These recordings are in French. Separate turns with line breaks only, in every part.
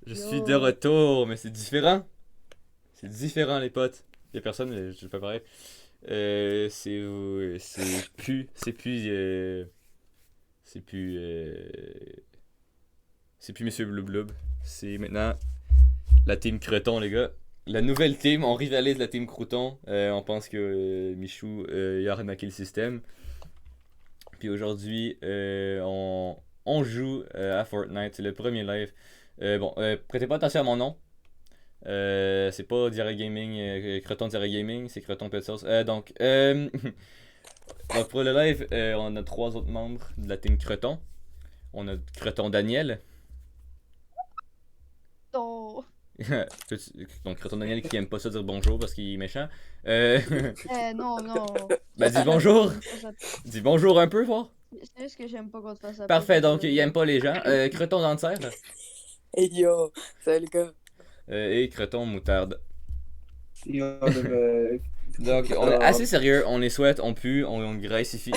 Je suis de
Yo.
retour, mais c'est différent. C'est différent, les potes. Y'a personne, mais je fais pareil. C'est plus, c'est plus Monsieur Blub Blub. C'est maintenant la team Creton, les gars. La nouvelle team, on rivalise la team Crouton. On pense que Michou il a arnaqué le système. Puis aujourd'hui, on joue à Fortnite. C'est le premier live. Prêtez pas attention à mon nom. C'est pas Diarrhea Gaming, Creton Diarrhea Gaming, c'est Creton Pet Sauce. Donc pour le live, on a trois autres membres de la team Creton. On a Creton Daniel.
Non.
Donc Creton Daniel qui aime pas ça dire bonjour parce qu'il est méchant. Euh,
Non, non.
bah dis
C'est juste que
bonjour.
j'aime pas ça.
Dis bonjour un peu, voir.
C'est juste que j'aime pas qu'on te fasse appeler
Parfait,
comme
donc
ça.
il aime pas les gens. Creton Dentaire
Hey yo, salut les gars.
et Creton Moutarde.
Yo, le
Donc, on est assez sérieux, on est souhaite, on pue, on graisse ici.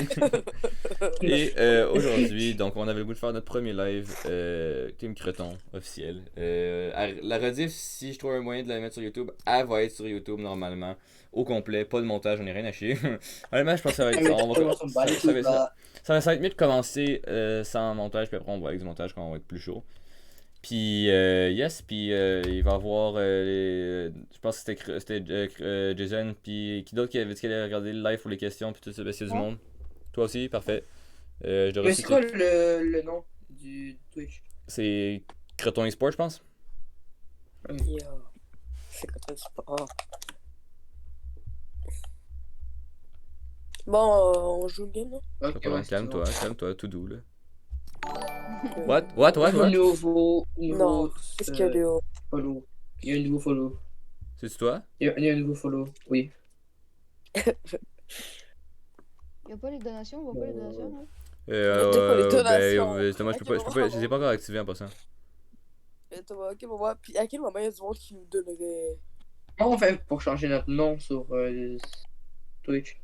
Et aujourd'hui, donc on avait le goût de faire notre premier live Team Creton officiel. La rediff, si je trouve un moyen de la mettre sur YouTube, elle va être sur YouTube normalement, au complet, pas de montage, on est rien à chier. Honnêtement, je pense que ça va être ça. Ça va être mieux de commencer sans montage, puis après on va avec du montage quand on va être plus chaud. Puis, yes, puis il va y avoir je pense que c'était Jason, puis qui d'autre qui avait dit qu'elle allait regarder le live pour les questions, puis tout ça, ben, c'est du
Ouais.
monde. Toi aussi, parfait. Je devrais
Mais
aussi
c'est quoi le nom du Twitch?
C'est Creton eSport, je pense.
Yo, c'est quoi ton sport? Bon, on joue le game là?
Ok, ouais, c'est bon.
Calme-toi, tout doux, là.
Euh,
What?
Nouveau
Qu'est-ce qu'il y a Léo?
follow. Il y a un nouveau follow.
C'est-tu toi?
Il y a un nouveau follow, oui.
Y'a pas les donations, on voit pas les donations, là.
pas les donations.
Justement, je les ai pas encore activés en passant.
Ok, on va voir. Puis à quel moment il y a du monde qui nous donnerait.
Comment on fait pour changer notre nom sur Twitch?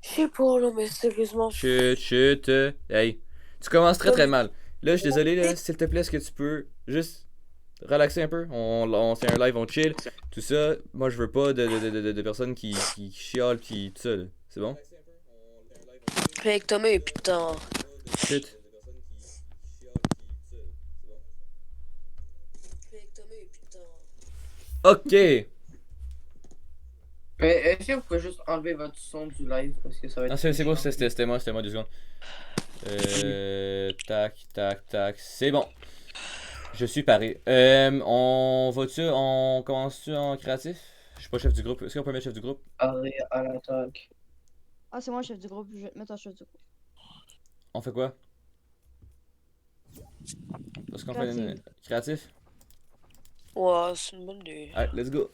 Je sais pas là, mais sérieusement.
Chut, hey. Tu commences très mal. Là, je suis désolé, là, s'il te plaît, est-ce que tu peux juste relaxer un peu? C'est un live, on chill, tout ça. Moi, je veux pas de personnes qui chiolent, qui. Tout ça, là. C'est bon?
Avec Thomas, putain.
Chut.
Avec Thomas, putain.
Ok.
Mais est-ce que vous pouvez juste enlever votre son du live parce que ça va être.
Non, c'est bon, c'était moi, 2 secondes. Tac. C'est bon. Je suis paré. On commence-tu en créatif? Je suis pas chef du groupe. Est-ce qu'on peut mettre chef du groupe?
Allez, à l'attaque.
Ah, c'est moi le chef du groupe, je vais te mettre en chef du groupe.
On fait quoi? Est-ce qu'on fait créatif?
Ouais, c'est une bonne idée.
Allez, let's go.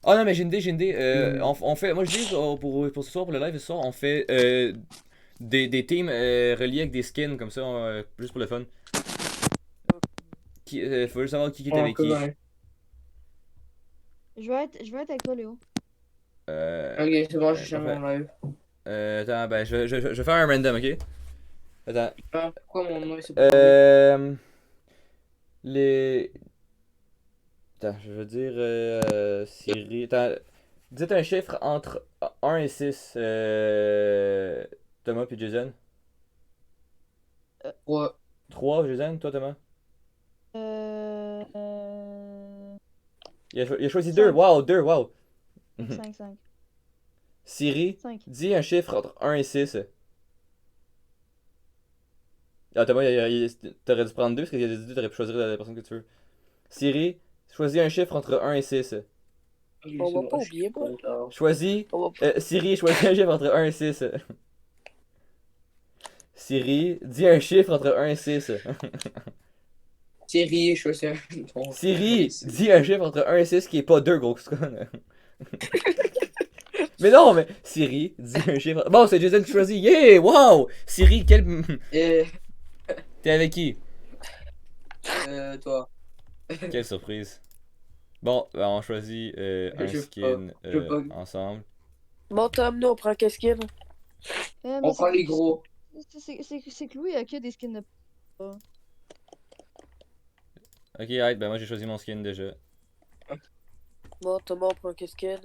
Oh non, mais j'ai une idée. On fait, moi je dis pour ce soir, pour le live ce soir, on fait des teams reliés avec des skins comme ça, juste pour le fun. Faut juste savoir qui est avec qui.
Je vais être avec toi, Léo.
Ok, c'est bon, j'ai jamais mon live.
Attends, ben je vais faire un random, ok? Attends.
Ah, pourquoi mon nom c'est pas
Les. Attends, je veux dire Siri. Attends, dites un chiffre entre 1 et 6, Thomas puis Jason.
3.
3, Jason, toi Thomas.
Euh...
Il a choisi
Cinq.
2, wow, 2, wow.
5.
Siri,
5.
dis un chiffre entre 1 et 6. Ah, Thomas, t'aurais dû prendre 2 parce qu'il a dit t'aurais pu choisir la personne que tu veux. Siri, choisis un chiffre entre 1 et 6.
On va pas oublier, moi.
Choisis.
On va
Siri, choisis un chiffre entre 1 et 6. Siri, dis un chiffre entre 1 et 6.
Thierry, je choisis un nom.
Siri, dis un chiffre entre 1 et 6 qui est pas 2, gros. Mais non, mais Siri, dis un chiffre. Bon, c'est Jason qui choisit. Yeah, wow! Siri, quel.
Et
T'es avec qui?
toi.
Quelle surprise. Bon, ben, on choisit un
Je
skin
pas.
ensemble.
Bon, Tom, nous, on prend qu'est-ce qu'il y a là?
On prend les gros.
C'est que Louis a que des skins de.
Ok, right, ben moi j'ai choisi mon skin déjà.
Bon, Thomas, on prend qu'est-ce qu'il y a?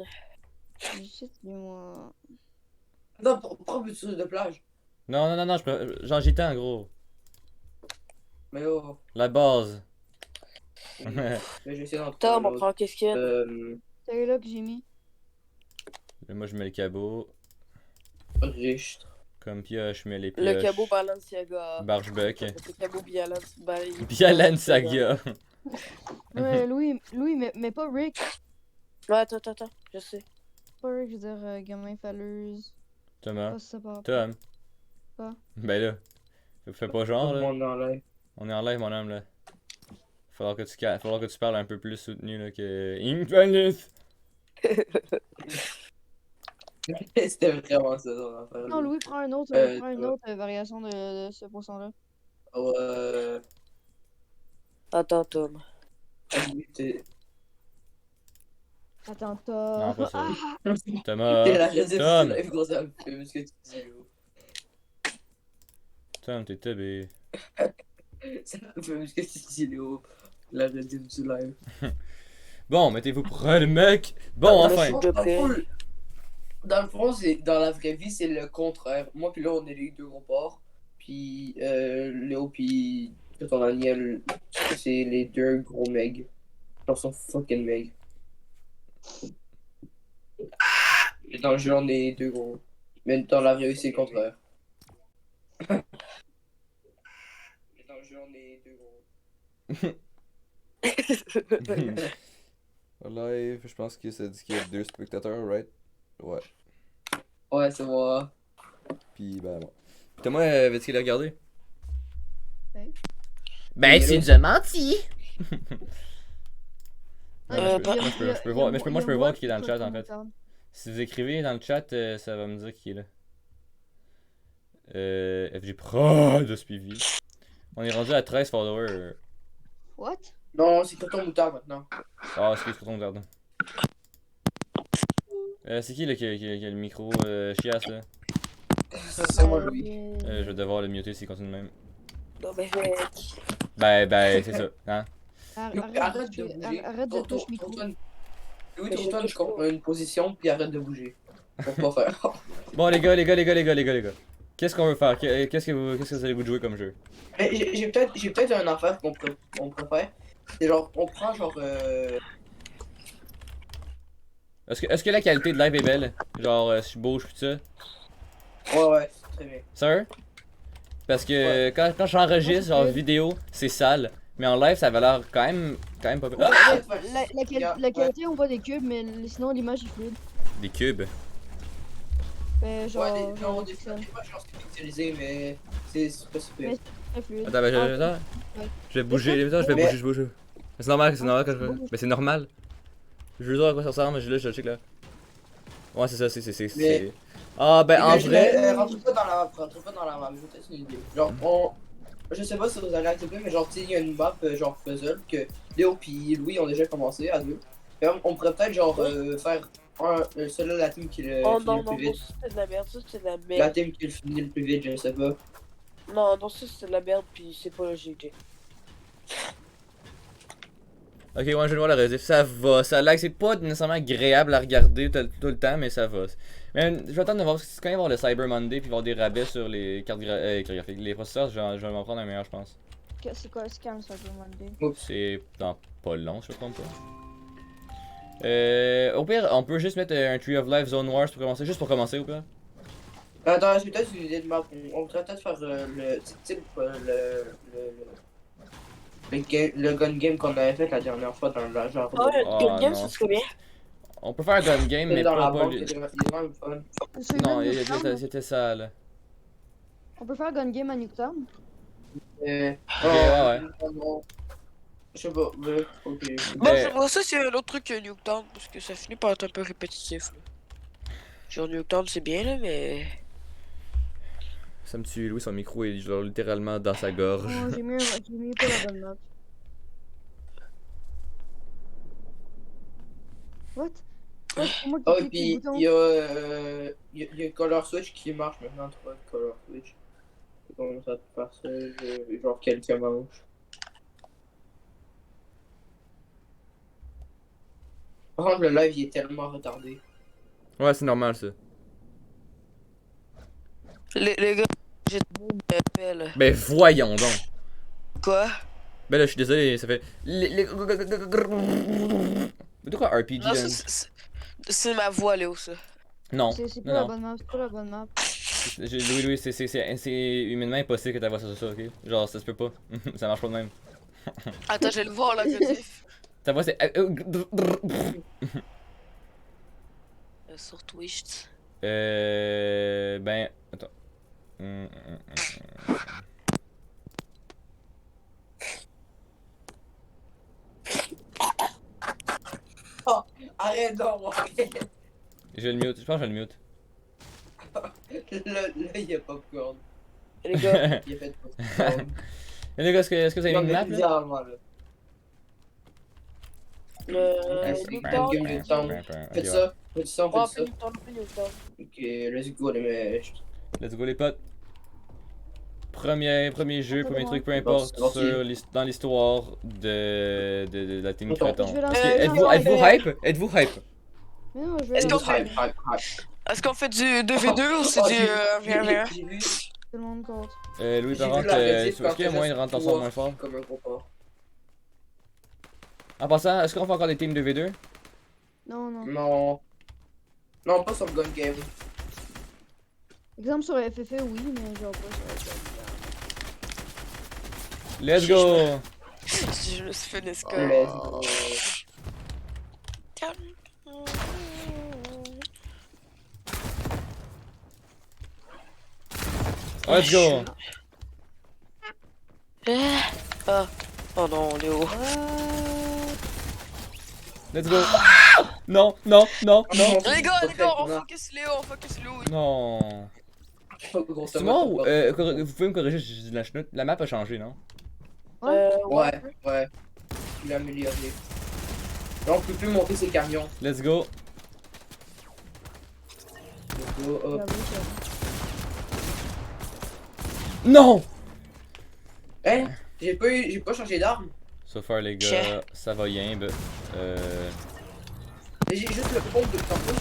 Juste, dis-moi.
Non, prends plus de plage.
Non, non, non, non, j'en j'étais en gros.
Mais oh.
La base.
Mais j'ai essayé d'en trouver
Tom,
un
on
autre.
prend qu'est-ce qu'il y a?
C'est là que j'ai mis.
Moi je mets le cabot.
Riche.
Comme pioche, je mets les
Le
pioches.
cabot Balenciaga.
Bargebuck.
Le cabot
Bialan Saga.
Ouais, Louis, mais pas Rick.
Ouais, attends, je sais.
Pas Rick, je veux dire gamin falleuse.
Thomas.
Pas ça par
Tom.
Quoi?
Ben là. Fais pas genre là.
On est en live.
On est en live mon homme là. Falloir que tu parles un peu plus soutenu là que. Infinite!
C'était vraiment ça, ton affaire.
Non, Louis, prends une autre, variation de ce poisson-là.
Attends, Tom.
Attends,
Non, pas ça.
Ah!
Thomas.
T'es la deuxième
Tom.
live, gros, ça me fait ce que tu dis, yo.
Tom, t'es tébé.
Ça me fait ce que tu dis, Léo. La deuxième du live.
Bon, mettez-vous prêts les mecs. Bon, enfin.
Dans le fond, dans la vraie vie, c'est le contraire. Moi puis là, on est les deux gros porcs. Puis Léo puis ton Daniel, c'est les deux gros megs. Genre, sont fucking megs. Et dans le jeu, on est deux gros. Mais dans la vraie vie, c'est le contraire. Et dans le jeu, on est deux gros.
Live, je pense que ça dit qu'il y a 2 spectateurs, right? Ouais.
Ouais, c'est moi.
Puis ben bon. Thomas, veux-tu qu'il a regardé?
Ouais.
Ben, tu nous as menti!
Ah,
je peux voir, mais moi je peux voir qui est dans le chat en fait.
Moutarde.
Si vous écrivez dans le chat, ça va me dire qui est là. FG Pro de suivi. On est rendu à 13 followers.
What?
Non, c'est Coton Moutarde maintenant.
Ah, excuse, Coton Jardin. C'est qui là qui a le micro chiasse là?
C'est moi, Louis.
Je vais devoir le muter s'il continue de même.
Non, mais
Ben, c'est ça, hein?
Arrête de bouger.
Arrête de toucher micro.
Louis, trouve-toi une position, puis arrête de bouger. Pour pas faire.
Bon, les gars. Qu'est-ce qu'on veut faire? Qu'est-ce que vous allez vous jouer comme jeu?
J'ai peut-être une affaire qu'on préfère. C'est genre, on prend genre.
Est-ce que la qualité de live est belle? Genre, si je bouge pis ça?
Ouais, c'est très bien.
Sérieux? Parce que quand j'enregistre en vidéo, c'est sale. Mais en live, ça avait l'air quand même pas pire. Ah!
La qualité, on voit des cubes, mais sinon l'image est fluide.
Des cubes.
Ben, genre,
Ouais,
genre,
des
ça.
fois, c'est pixelisé, mais c'est pas super.
Mais- Très fluide.
Attends, ben,
Ah,
attends. Je vais bouger, je bouge. C'est normal quand je fais. Mais c'est normal. Je veux dire à quoi ça ressemble, je check là. Ouais, c'est ça,
Mais-
Ah, ben en
Mais
vrai.
rentre pas dans la map, je vais peut-être une idée. Genre, je sais pas si vous allez accepter, mais genre, tu sais, il y a une map genre puzzle que Léo puis Louis ont déjà commencé à deux. Et on pourrait peut-être genre faire celui-là, la team qui le
oh
finit
non,
le
non,
plus
non,
vite.
ça c'est de la merde, ça c'est de la
La
merde.
team qui le finit le plus vite, je sais pas.
Non, ça c'est de la merde, puis c'est pas logique.
Ok, ouais, je vais voir la résif. Ça va, ça lag. C'est pas nécessairement agréable à regarder tout le temps, mais ça va. Mais je vais attendre de voir parce que quand il va y avoir le Cyber Monday puis il va y avoir des rabais sur les cartes graphiques. Les processeurs, je vais m'en prendre un meilleur, je pense.
C'est quoi, c'est quand ça peut demander?
C'est dans pas long, si je me trompe pas. Au pire, on peut juste mettre un Tree of Life Zone Wars pour commencer, juste pour commencer au pire.
Attends, j'ai peut-être une idée de map. On pourrait peut-être faire le gun game qu'on avait fait la dernière fois dans la genre.
Ah,
Oh,
le game,
non.
ça serait bien.
On peut faire un gun game, mais
dans la
pas
banque,
lui.
c'était vraiment fun.
Non,
Celui-là,
c'était ça là.
on peut faire Gun Game à Newtown.
ouais.
Non. Je sais pas, mais ok.
Bon, ça c'est un autre truc que Nuketown, parce que ça finit par être un peu répétitif. Là. Genre Nuketown c'est bien là, mais.
Ça me tue, Louis, son micro est genre littéralement dans sa gorge.
Oh, j'ai mis pas la bonne note. What? Ouais, c'est moi qui
Oh, et
clique
puis
les boutons.
il y a Color Switch qui marche maintenant, tu vois, Color Switch. Je commence à te faire ça, genre quelques manches. Par contre, le live, il est tellement retardé.
Ouais, c'est normal ça.
Les gars, j'ai de pelle.
Ben voyons donc.
Quoi?
Ben là, je suis désolé, ça fait. De quoi RPG
Non,
là?
c'est ma voix, Léo, ça.
Non.
C'est pas
Non,
la
non.
bonne map, c'est pas la bonne map.
Louis, c'est humainement impossible que ta voix soit ça, ok? Genre, ça se peut pas. Ça marche pas de même.
Attends, je vais le voir, là, Codif.
Ta voix c'est.
Sur Twitch.
Ben. Attends.
Arrête donc, arrête.
Je vais le mute, je pense que je vais le mute.
Là, il y a popcorn.
Les gars,
Il a fait popcorn.
Et les gars, est-ce que vous avez
Non,
une
mais
map là?
littéralement, là. c'est
Newton.
game de temps. Faites ça, faites ça,
Oh,
faites ça.
Newton.
Ok, let's go, les mecs.
Let's go les potes. Premier jeu, premier truc, peu
Bon,
importe
c'est parti.
dans l'histoire de la team
Attends,
Creton.
je vais lancer
Êtes-vous hype? Êtes-vous hype?
Mais non, je vais
Est-ce qu'on
lancer.
fait-
Hype, hype, hype.
Est-ce qu'on fait du 2v2 ou c'est
Oh,
du
j'ai
1v1?
vu
Tout le monde compte.
Louis,
j'ai
par
vu
contre,
la
est-ce
Reddit
qu'il y a moyen de rendre ton son moins fort?
comme un gros porc.
En passant, est-ce qu'on fait encore des teams 2v2?
Non, non.
Non. Non, pas sur Gun Game.
Exemple sur FFA, oui, mais genre pas sur
Let's go!
Je me suis fait
Let's
Nesca.
go.
Let's go!
Ah. Oh non, Léo.
Let's go! Non, non, non, non!
Les gars, on focus Léo, on focus Léo.
Non! C'est moi ou. Vous pouvez me corriger, j'ai dit de la chenoute. La map a changé, non?
Ouais, ouais. Il a amélioré. Là, on peut plus monter ses camions.
Let's go!
Let's go, hop.
Non!
Hein? J'ai pas changé d'arme.
So far, les gars, ça va yimbe.
J'ai juste le pompe de tantôt.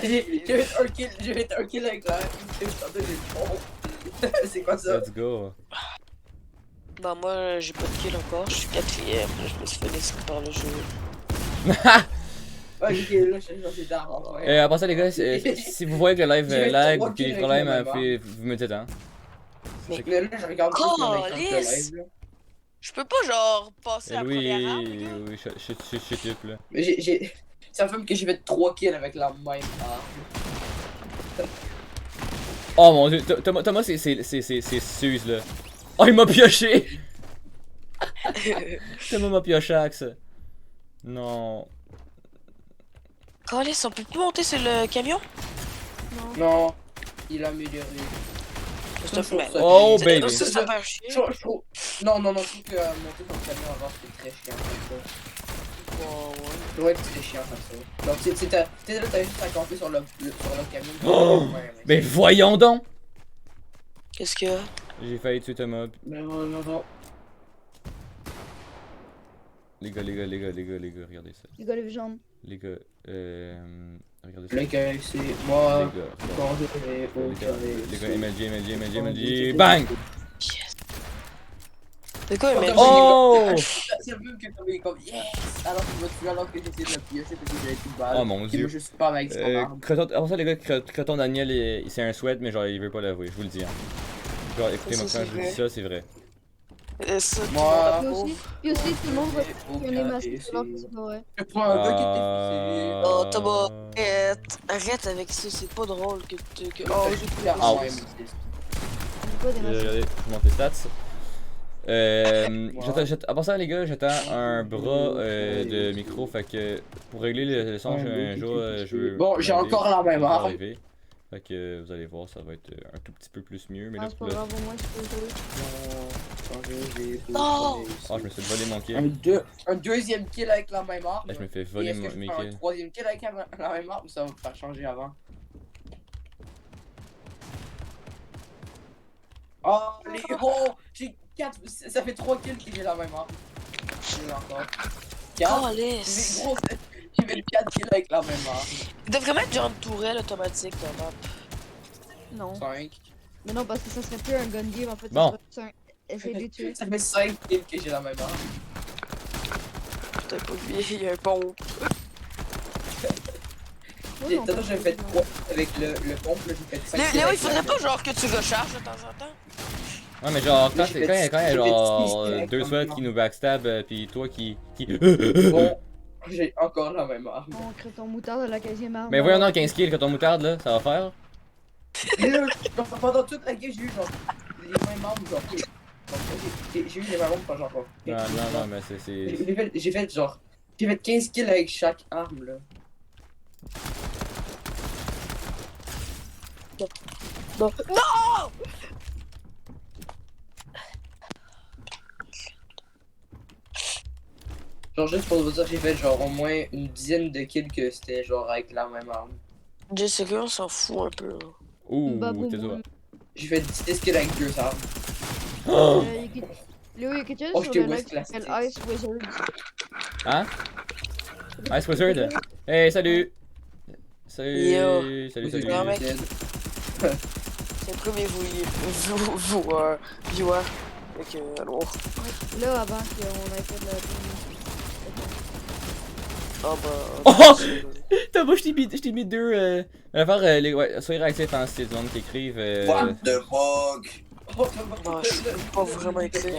J'ai fait un kill avec la tantôt j'ai le pompe. C'est quoi ça?
Let's go!
Bah moi j'ai pas de kill encore, je suis 4ème, je me suis fait laisser par le jeu.
Ok, là j'ai changé d'arme. Ouais.
À part ça, les gars, si vous voyez que le live
J'ai
lag
trois
ou qu'il y a des
kills
problèmes,
avec le
vous me dites, hein?
Mais là, je regarde plus mon écran de live là.
Je peux pas genre passer à la
Oui,
première arme, les gars.
oui, je suis type là.
Mais ça fait que j'ai fait 3 kills avec la même arme.
Oh mon dieu, Thomas, c'est Suze là. Oh, il m'a pioché! Thomas m'a pioché, Axe. Non.
Calis, on peut plus monter sur le camion?
Non, il a amélioré.
C'est un peu mal.
Oh baby!
Ça fait chier.
Je trouve... Non, je trouve que monter dans le camion avant c'était très chiant comme ça. Ouais, c'était chiant comme ça. Donc t'es là, t'as juste à camper sur le camion.
Oh!
Ouais,
Mais voyons donc!
Qu'est-ce qu'il y a?
J'ai failli tuer Thomas.
Mais non.
Les gars, regardez ça.
Les gars, les jambes.
Les gars, regardez ça.
Les gars, c'est moi.
Les gars,
Quand je vais au
les gars, MLG, bang!
C'est quoi, mais
Oh!
C'est un peu que comme yes! Alors qu'il va tuer alors que j'essaie de le piocher parce que j'avais plus de balles.
Oh mon dieu.
Je suis pas avec son arme.
Avant ça, les gars, Creton Daniel, c'est un sweat, mais genre, il veut pas l'avouer, je vous le dis. Hein. Genre, écoutez-moi,
Ça,
quand
c'est
je vous dis ça, c'est vrai.
ça, tout le
Moi-
monde
Puis aussi, tout le monde va
Au
qu'il y en ait masqué,
carré,
alors que c'est pas vrai.
Je prends un gars qui était fixé.
Oh, Thomas, arrête avec ça, c'est pas drôle que tu. Oh, j'ai plus la
Ah,
chance.
ouais.
On peut des masqués.
Regardez, je vous montre les stats. À part ça, les gars, j'attends un bras de micro, fait que pour régler le son, un jour, je veux.
Bon, j'ai encore la même arme.
arriver. Fait que vous allez voir, ça va être un tout petit peu plus mieux. Mais
Ah,
là,
c'est pas
là...
grave, au moins tu peux jouer.
Non!
Oh, je me suis volé mon kill.
Un deuxième kill avec la même arme.
Là, je me fais
Et
voler
est-ce que je
mes
prends un
kills.
troisième kill avec la même arme ou ça va me faire changer avant? Oh, les héros! J'ai 4, ça fait 3 kills que j'ai la même arme. J'ai encore. 4.
Calisse.
J'ai 24 kills avec la même arme.
Il devrait mettre genre une tourelle automatique dans la map.
Non.
5.
Mais non, parce que ça serait plus un gun game en fait.
Bon.
Ça serait essayer de les tuer.
Ça fait 5 kills que j'ai la même arme.
Putain, pas oublié, il y a un pont.
Moi,
Et
non,
tout
pas
j'ai
de
fait
gun.
3 avec le pompe, là j'ai fait 5 kills.
Léo, il
avec
faudrait
la-
pas genre que tu recharges de temps en temps?
Ouais, mais genre,
Mais
quand
j'ai
il y a
fait
genre
6
deux sweats qui nous backstab, pis toi qui.
Bon, j'ai encore la même arme.
On crée ton moutarde de la 15e arme.
Mais voyons donc 15 kills que ton moutarde là, ça va faire.
Et là, genre, pendant toute la game, j'ai eu genre les mêmes armes, genre. J'ai eu les mêmes armes pendant genre.
Non, non, non, mais c'est.
J'ai fait genre. J'ai fait 15 kills avec chaque arme là.
Non! Non!
Genre juste pour vous dire, j'ai fait genre au moins une dizaine de kills que c'était genre avec la même arme.
Jessica, on s'en fout un peu. Là.
Ouh,
Baboum.
t'es toi.
J'ai fait 10 kills avec 2 armes.
Oh!
Léo, il y a quelque chose
Oh,
sur
j'étais
le live
West
qui s'appelle
Classics.
Ice Wizard.
Hein? Ice Wizard? Hey, salut! Salut!
Yo.
Salut,
Vous
salut!
Non, mec.
êtes-
C'est le premier viewer. Fait que, alors.
Là, avant qu'on ait fait de la.
Ah bah.
Oh! T'as pas, je t'ai mis deux. On va faire les. Ouais, soyez réactifs pendant ces zones qui écrivent.
What the fuck? Oh,
Non, je suis pas vraiment écrit,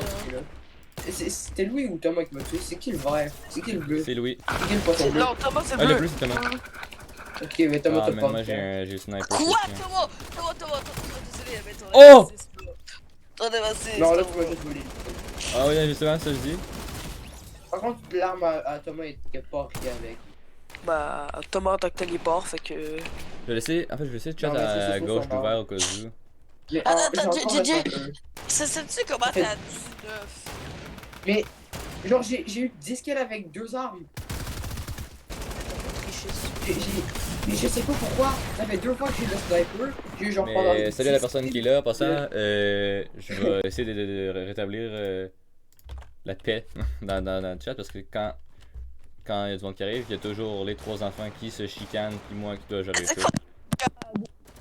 C'était Louis ou Thomas qui m'a tué? C'est qui le vert? C'est qui le bleu?
C'est Louis.
C'est qui le poisson bleu?
Non, Thomas, c'est
Ah, le
bleu.
bleu, c'est Thomas.
Ok, mais Thomas
Ah,
t'as
mais
pas
moi
le
j'ai le sniper.
Quoi?
c'est chiant.
Thomas, désolé, mais ton
Oh!
Ton dévasté.
Non, là tu m'as juste volé.
Ah, oui, justement, ça je dis.
Par contre, l'arme à Thomas était pas pris avec.
Bah, Thomas en tant que téléport, fait que.
Je vais laisser. En fait, je vais laisser le chat
Non, mais c'est
à
sûr,
gauche
son nom.
d'ouvert au cas où.
Mais
Attends,
j'ai
attends,
encore
JJ.
un sniper.
Ça sais-tu comment
Fait-
t'as 19?
Mais, genre, j'ai eu 10 kills avec 2 armes. Mais je sais pas pourquoi. Ça fait 2 fois que j'ai le sniper. J'ai eu genre pendant.
Mais salut à la
10
personne
kills.
qui est là. En passant, je vais essayer de rétablir la paix dans le chat parce que quand il y a du monde qui arrive, il y a toujours les 3 enfants qui se chicanent, puis moi qui dois gérer ça.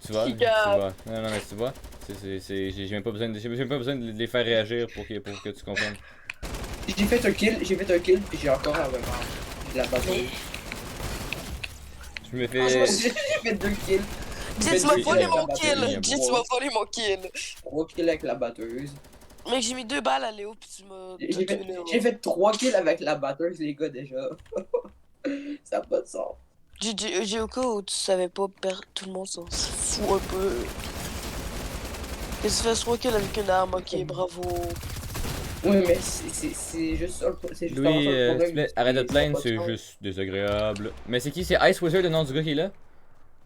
Tu vois? Non, non, mais tu vois? J'ai même pas besoin de les faire réagir pour que tu comprennes.
J'ai fait un kill, puis j'ai encore la même arme. J'ai la bataille.
Je me
J'ai
fais.
fait 2 kills.
Dis, tu m'as
J'ai
volé
fait
mon
la
kill!
batterie,
Dis, tu m'as volé mon kill!
3 kills avec la batteuse.
Mec, j'ai mis 2 balles à Léo, pis tu m'as.
J'ai fait 3 kills avec la batteuse, les gars, déjà. Ça a pas de sens.
J'ai au cas où tu savais pas, tout le monde s'en fout un peu. Qu'est-ce que tu fais 3 kills avec une arme? Ok, bravo.
Oui, mais c'est juste ça. C'est juste
Louis,
ça le problème.
s'il te plaît, arrête de te plaindre,
Ça a
c'est
pas de
juste désagréable. Mais c'est qui? C'est Ice Wizard, le nom du gars qui est là?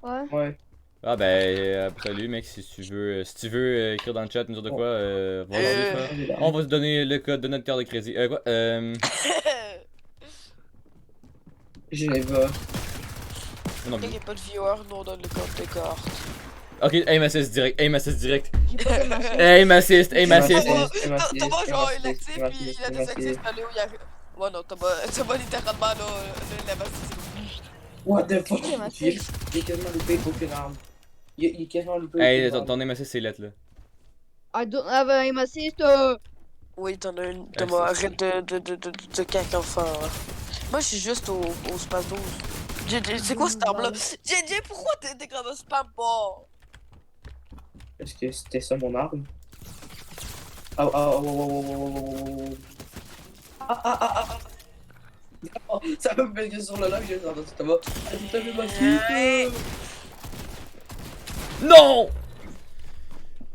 Ouais.
sens. Ouais.
Ah ben, salut mec, si tu veux écrire dans le chat, nous dire de quoi, vas-y, frère. On va te donner le code de notre carte de crédit. Quoi?
Je l'ai pas.
Non,
Quand il n'y a pas de viewer, nous on donne le code de carte.
ok, aim assist direct, aim assist direct.
J'ai pas de machin.
Aim assist, aim assist.
Thomas, genre, il active, puis il a désactivé, puis Léo, il arrive. Ouais, non, Thomas littéralement, là, l'investi.
What the fuck?
Ok, ma
J'ai quasiment loupé aucune arme. Il est quasiment loupé
Hey,
aucune arme.
ton aim assist c'est lettre là.
I don't have a aim assist.
Oui, t'en as une. Thomas, arrête de caca enfant. Moi, je suis juste au space 12. C'est quoi cette arme-là? JJ, pourquoi t'es comme un spam ball?
Est-ce que c'était ça mon arme? Oh. Oh, ça me fait que sur le live, j'ai entendu Thomas. T'as vu ma fille?
Non!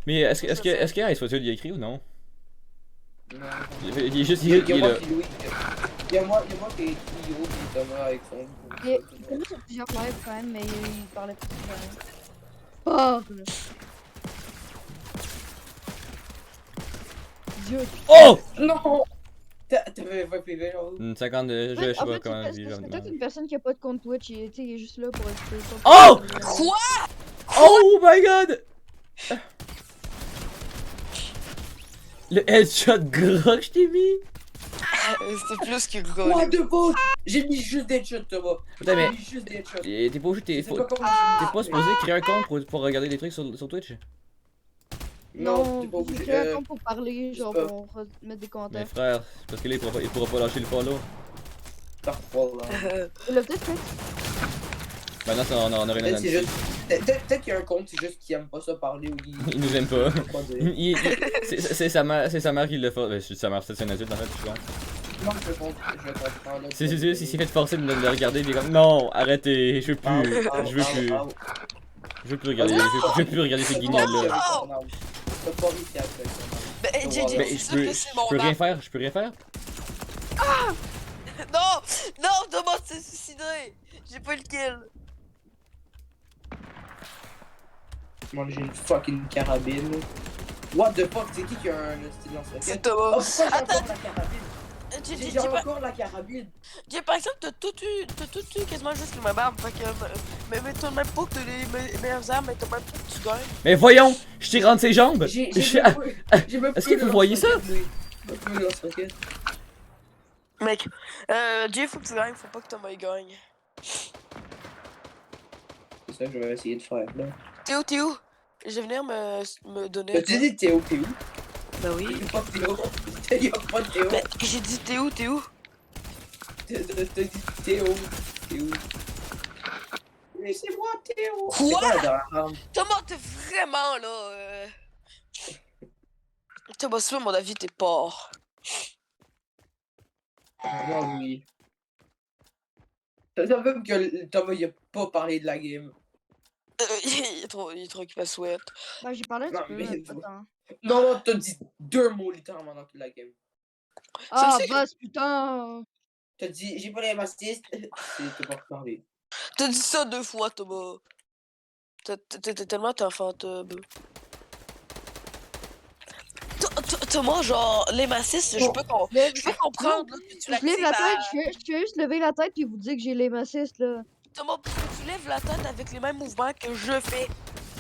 Mais est-ce que Ice Wizard il a écrit ou non?
Non.
Il est juste,
Il y
il
a
est
moi
là.
qui Louis. Il y a moi qui est Trio et Thomas avec son.
Il connaît sur plusieurs lives quand même, mais il parlait pas de rien. Dieu.
Oh!
Non! T'avais 20 PV genre.
50 je sais
En
pas
fait,
comment
c'est
vivre.
peut-être une personne qui a pas de compte Twitch, il est juste là pour être.
Oh!
Quoi?
Oh my god! Le headshot gras que je t'ai mis!
C'était plus que
What
gros.
the fuck? J'ai mis juste des headshots, Thomas.
Putain, mais
J'ai mis juste des headshots.
t'es pas obligé,
Je sais pas comment
t'es
j'ai
pas
mis.
supposé créer un compte pour regarder des trucs sur Twitch?
Non,
t'es pas
j'ai
obligé.
créé un compte pour parler,
c'est
genre
pas-
pour mettre des
Mais
commentaires.
frère, c'est parce que là, il pourra pas lâcher le follow.
Voilà.
Il l'a peut-être fait.
Maintenant, on aurait une
Peut-être c'est
analyse.
juste. Peut-être qu'il y a un compte, c'est juste qu'il aime pas ça parler ou il.
Il nous aime pas.
pas dire.
C'est sa mère qui l'a fait. Ben, sa mère, c'est un adulte en fait, je pense.
Non, je comprends. Là,
C'est juste, il s'est fait forcer de le regarder, il est comme non, arrêtez, je veux plus, je veux plus, je veux plus regarder, je veux plus regarder ces guignols là.
T'as pas réussi à faire ça.
Ben, JJ,
Mais
c'est
je
sûr que c'est mon
peux rien
arme.
faire, je peux rien faire.
Non! Non, Thomas s'est suicidé! J'ai pas eu le kill.
Moi j'ai une fucking carabine. What the fuck, c'est qui a un style lance-roquette?
C'est
Oh,
Thomas.
pourquoi j'ai
Attends,
encore la carabine? J'ai encore la carabine.
Par exemple, t'as tout eu quasiment juste le même arme. Fait que, mais t'as même pas que t'as les meilleures armes, mais t'as même pas que tu gagnes.
Mais voyons, je tire entre ses jambes.
J'ai même
Est-ce que vous voyez ça?
le lance-roquette.
Mec, Jay, faut que tu gagnes, faut pas que Thomas y gagne.
C'est ça que je vais essayer de faire là.
Théo, je vais venir me donner.
T'as dit Théo?
Bah oui.
Il y a pas de Théo. Il y a pas de Théo.
Mais j'ai dit Théo.
T'as dit Théo. Laissez-moi Théo.
Quoi?
C'est quoi la dernière arme?
Thomas, t'es vraiment là. Thomas, c'est mon avis, t'es porc.
Moi oui. Ça veut que Thomas il a pas parlé de la game.
Il est trop occupé à Sweat.
Bah, j'ai parlé un
Non,
petit peu,
mais-
mais pas tant.
Non, t'as dit 2 mots littéralement dans toute la game.
Ah,
c'est-
boss, putain!
T'as dit j'ai pas les assist. T'as pas parlé.
T'as dit ça 2 fois, Thomas. T'es tellement ta fantôme. Thomas, genre, les massistes, je peux comprendre là, que tu
Je lève la
l'actives à-
tête, je fais juste lever la tête puis vous dire que j'ai les assist là.
Thomas, parce que tu lèves la tête avec les mêmes mouvements que je fais.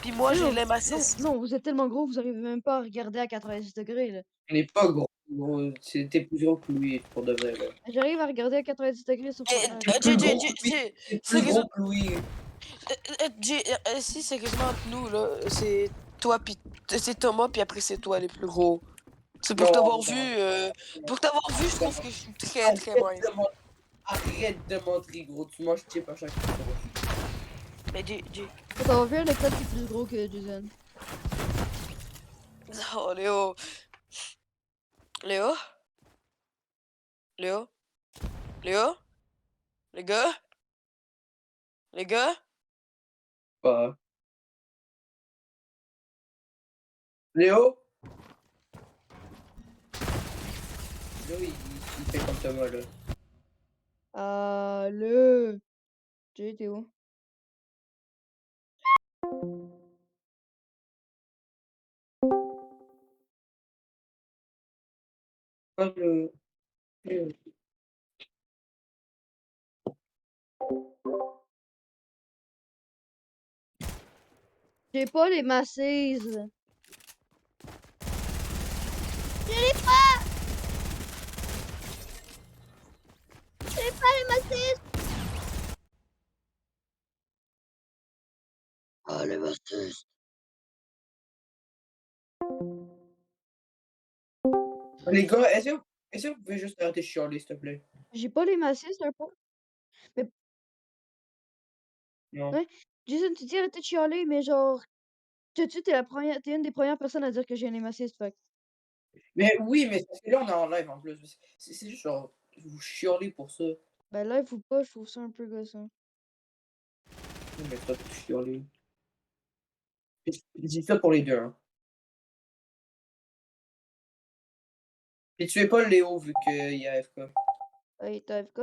Puis moi, j'ai
Non,
les
non,
massistes.
non, vous êtes tellement gros, vous arrivez même pas à regarder à 90 degrés là.
On n'est pas gros. T'es plus gros que lui pour de vrai. Là.
J'arrive à regarder à 90 degrés sur
T'es plus gros que lui.
Si sérieusement entre nous là, c'est toi puis c'est Thomas puis après c'est toi les plus gros. C'est pour
Non,
t'avoir
non.
vu, pour t'avoir vu, je trouve que je suis très moyen.
Arrête de montrer gros. Tu manges chip à chaque fois.
Mais J.
Faut avoir vu un éclat qui est plus gros que Jason.
Oh Léo. Léo? Les gars?
Pas. Léo? Léo, il fait comme Thomas là.
Le. Jay, t'es où?
Pas le.
J'ai pas les masses. J'ai pas les masses.
Ah, les masses. Les gars, est-ce que vous pouvez juste arrêter de chialer, s'il te plaît?
J'ai pas les masses, un peu.
Non.
Ouais. Jason, tu dis arrêtez de chialer, mais genre. T'es une des premières personnes à dire que j'ai un hémaciste, fait.
Mais oui, mais parce que là, on est en live en plus. C'est juste genre, vous chialez pour ça.
Ben live ou pas, je trouve ça un peu gossant.
Mais toi, tu chialer. Je dis ça pour les deux, hein. Et tu es pas Léo vu qu'il y a FK.
Hey, t'as FK?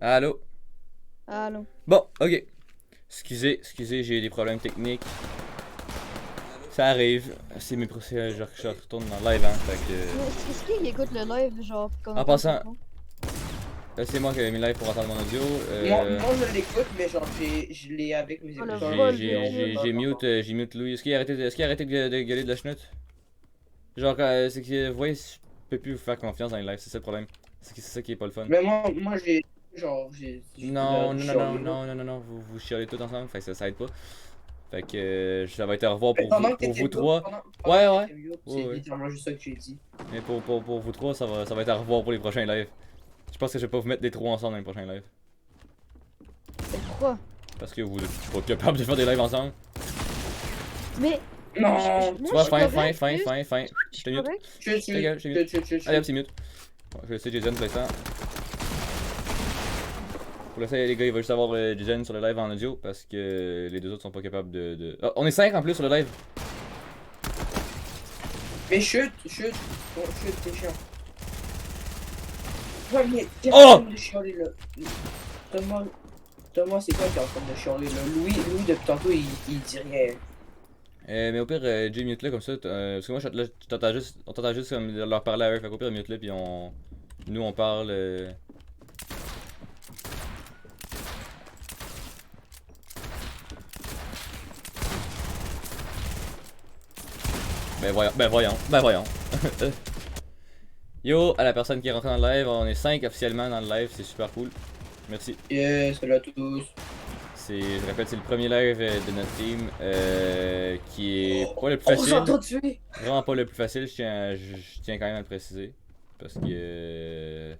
Allô?
Allô?
Bon, ok. Excusez, j'ai eu des problèmes techniques. Ça arrive. C'est mes procès, je retourne dans le live, hein. Fait que.
Mais est-ce qu'il écoute le live, genre, comme.
En passant- c'est moi qui ai mis live pour entendre mon audio.
Moi je l'écoute, mais genre je l'ai avec mes
Oh, le
écouteurs.
vol,
J'ai mute Louis. Est-ce qu'il a arrêté de gueuler de la chenoute? Genre, c'est que, vous voyez, je peux plus vous faire confiance dans les lives, c'est ça le problème. C'est ça qui est pas le fun.
Mais moi j'ai. Genre, j'ai.
Non, vous chialez tous ensemble, fait que ça aide pas. Fait que ça va être au revoir pour vous trois. Ouais.
C'est littéralement juste ça que j'ai dit.
Mais pour vous trois, ça va être au revoir pour les prochains lives. Je pense que je vais pas vous mettre les trois ensemble dans les prochains lives.
Mais pourquoi?
Parce que vous êtes pas capables de faire des lives ensemble.
Mais.
Non!
Tu vois, fin. Je te mute.
Chut.
Allez hop, c'est mute. Ouais, je vais laisser Jason pour l'instant. Pour l'instant, les gars, il va juste avoir Jason sur le live en audio parce que les deux autres sont pas capables de. Ah, on est 5 en plus sur le live.
Mais chut! Bon, chut, c'est chiant. Ouais, mais t'es
Oh!
en train de chialer là. Thomas, c'est quoi qui est en train de chialer là? Louis, depuis tantôt, il dit rien.
Mais au pire, Jay mute-le comme ça. Parce que moi, là, on t'entend juste comme leur parler à eux. Fait qu'au pire, mute-le, puis nous, on parle. Ben voyons. Yo, à la personne qui est rentrée dans le live, on est 5 officiellement dans le live, c'est super cool. Merci.
Salut à tous.
Je répète, c'est le premier live de notre team qui est pas le plus
On
facile.
s'entend tuer!
Vraiment pas le plus facile, je tiens quand même à le préciser. Parce que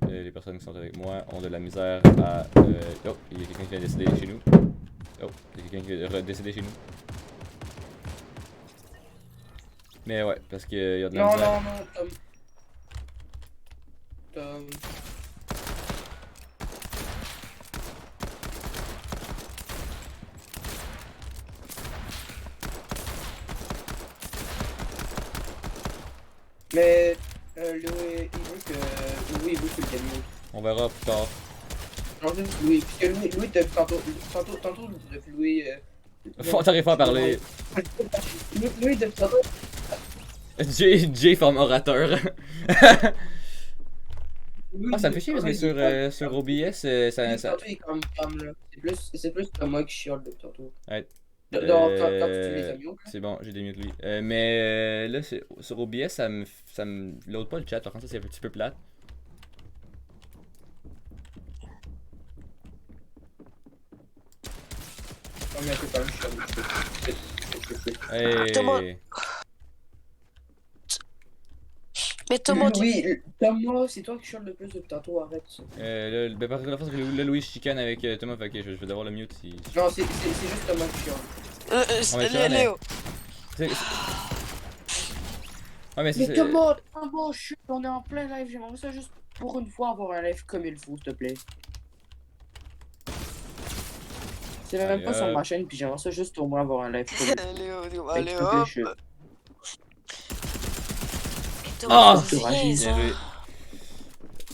les personnes qui sont avec moi ont de la misère à. Oh, il y a quelqu'un qui vient décéder chez nous. Oh, il y a quelqu'un qui vient décéder chez nous. Mais ouais, parce qu'il y a de la misère.
Non, Tom. Mais Louis, il veut que le camion.
On verra plus tard.
Non, juste Louis, puisque Louis depuis tantôt, depuis Louis.
T'arrives pas à parler.
Louis depuis tantôt.
Jay forme orateur. Ah, ça me fait chier parce que sur OBS, ça.
Tantôt, il est comme là. C'est plus comme moi qui chiale depuis tantôt.
Ouais.
Quand tu tues les avions.
C'est bon, j'ai démute lui. Mais là, sur OBS, ça me load pas le chat, par contre, ça c'est un petit peu plate. Hey.
Thomas. Mais Thomas,
Oui, Thomas, c'est toi qui chiale le plus depuis tantôt, arrête ça.
Là, ben, par contre, là, Louis chicane avec Thomas, fait que je vais devoir le mute si.
Non, c'est juste Thomas qui chiale.
Léo.
Ouais, mais
Mais Thomas, on est en plein live, j'aimerais ça juste pour une fois avoir un live comme il faut, s'il te plaît. C'est même pas sur ma chaîne, puis j'aimerais ça juste au moins avoir un live comme il faut.
Léo.
Ah!
Bien
joué.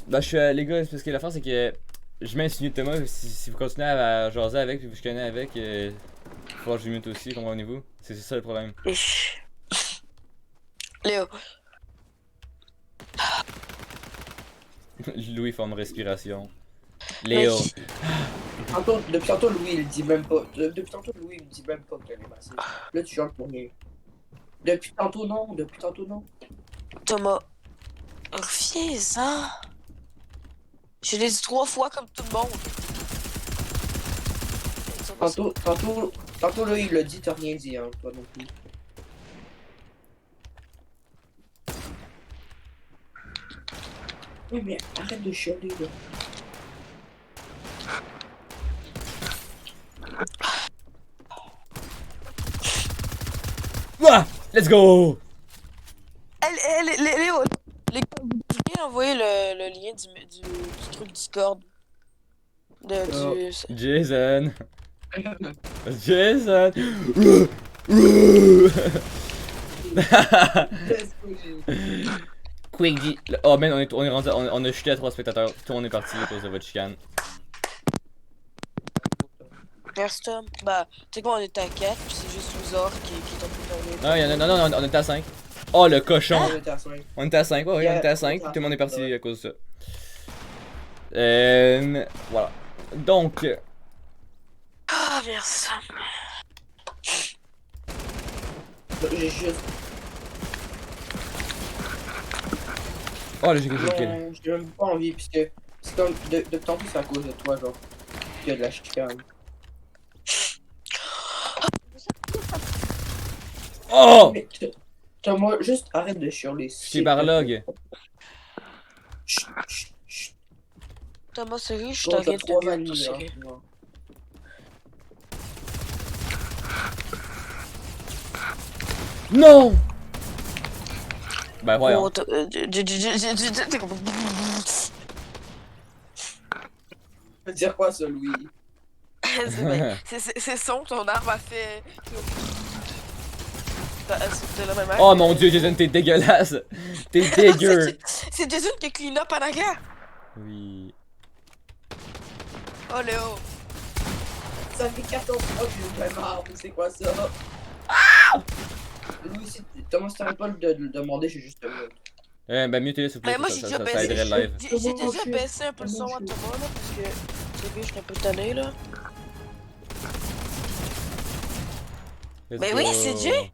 Bah, les gars, parce que la fin, c'est que je m'insinue de Thomas. Si vous continuez à jaser avec, puis vous chicanez avec, il faut falloir que je mute aussi, comprenez-vous? C'est ça le problème.
Léo.
Louis forme respiration. Léo.
Depuis tantôt, Louis, il dit même pas. Depuis tantôt, Louis, il dit même pas qu'elle est massive. Là, tu chiales pour rien. Depuis tantôt, non.
Thomas. Reviens, hein. Je l'ai dit 3 fois comme tout le monde.
Tantôt, là, il l'a dit, t'as rien dit, hein, toi non plus. Oui, mais arrête de chialer, là.
Ah! Let's go!
Léo, les gars, vous pouvez envoyer le lien du truc Discord.
Jason! Jason! Quick dit. Oh man, on est rendu. On a chuté à 3 spectateurs. Tout le monde est parti à cause de votre chicane.
Merci Tom. Bah, tu sais quoi, on est à 4, puis c'est juste Luzor qui est en plus
Non, non, on était à 5. Oh le cochon!
On était à 5.
On était à 5, ouais, on était à 5.
Yeah.
Tout le monde est parti à cause de ça. Voilà. Donc,
Ah, merci.
J'ai juste.
oh là j'ai kill.
Non, j'ai même pas envie, puisque c'est comme. Depuis tantôt, c'est à cause de toi, genre. Il y a de la chicane.
Oh!
Mais, moi, juste arrête de chialer.
Chez Barlog.
Chut, chut, chut.
Thomas, sérieux, je
Bon, t'as
t'arrête
3
de
ans et
mute,
demi,
sérieux.
hein.
Non! Ben voyons.
Oh, t'es comme...
Ça veut dire quoi, ça, Louis?
C'est son, ton arme a fait... C'était la même arme.
Oh mon dieu, Jason, t'es dégueulasse! T'es dégueu!
C'est Jason qui a clean up en arrière.
Oui.
Oh Léo.
Ça fait 14 fois que j'ai le même arbre, c'est quoi ça? Louis, si Thomas, si t'arrêtes pas de le demander, j'ai juste le
Ben mutez s'il vous plaît,
Mais moi j'ai déjà baissé.
aiderait le live.
J'ai déjà baissé un peu le son à Thomas là parce que au début j'étais un peu tanné là.
Let's
Mais oui,
go.
c'est Jay.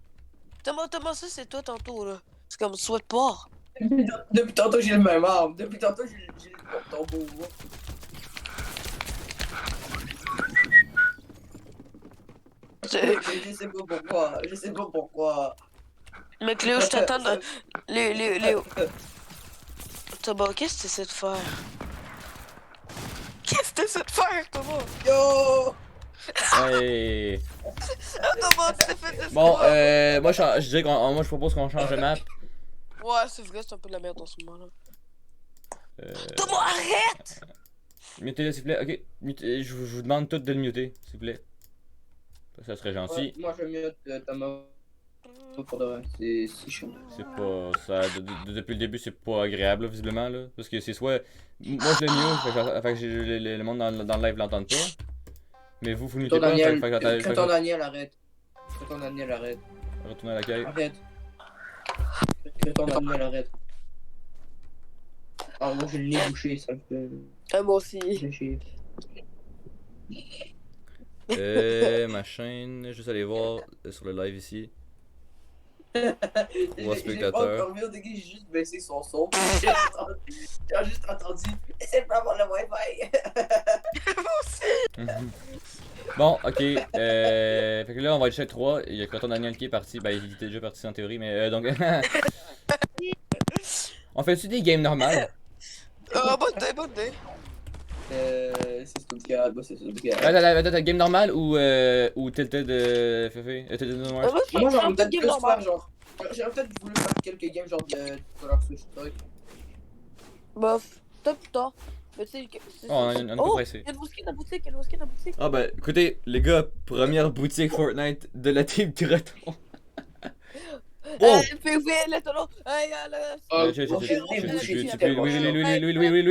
Thomas, ça c'est toi tantôt là. C'est comme souhaite pas.
Depuis tantôt, j'ai le même arbre. Depuis tantôt, j'ai le tombeau. Je sais pas pourquoi. Je sais pas pourquoi.
Mec Léo, je t'attends de... Léo. Thomas, qu'est-ce que t'essaies de faire? Qu'est-ce que t'essaies de faire, Thomas?
Yo!
Hey.
Ah, Thomas, tu t'es fait descendre.
Bon, moi je dirais moi je propose qu'on change de map.
Ouais, c'est vrai, c'est un peu de la merde en ce moment là. Thomas, arrête!
Mutez-le s'il vous plaît, ok. Je vous demande tous de le muter, s'il vous plaît. Ça serait gentil.
Ouais, moi, je mute Thomas. Pour de vrai, c'est chiant.
C'est pas. Ça, depuis le début, c'est pas agréable, là, visiblement. Là, parce que c'est soit. Moi, je le mute, fait que le monde dans le live l'entende pas. Mais vous le mutez pas,
Daniel,
fait que
Créton Daniel, arrête. Créton Daniel, arrête.
retournez à l'accueil.
Arrête. Créton Daniel, arrête. Ah, moi, j'ai le nez bouché, ça me fait.
Ah, moi aussi.
Chier.
Ma chaîne, juste aller voir sur le live ici. Voir
J'ai
spectateur.
pas encore vu, au début, j'ai juste baissé son son. J'ai juste entendu. C'est pas avoir le Wi-Fi.
Moi aussi.
Bon, ok. Fait que là, on va être chez 3. Il y a Coton Daniel qui est parti. Ben, il était déjà parti en théorie, mais donc. On fait-tu des games normales?
Bonne day.
C'est Stuttgart, moi c'est Stuttgart.
Attends, game normale ou Tilted Fefe? Tilted No More?
Moi j'aurais
un
peut-être
game
plus
normal.
faire genre. J'aurais peut-être voulu faire quelques games genre de Color Switch truc.
Bof, peut-être plus tard. Mais tu sais,
Oh, on est pas pressé.
il y a une boutique dans la boutique,
Ah ben, écoutez, les gars, première boutique Fortnite de la team Creton. Oh!
PV, là, ton nom. Hey,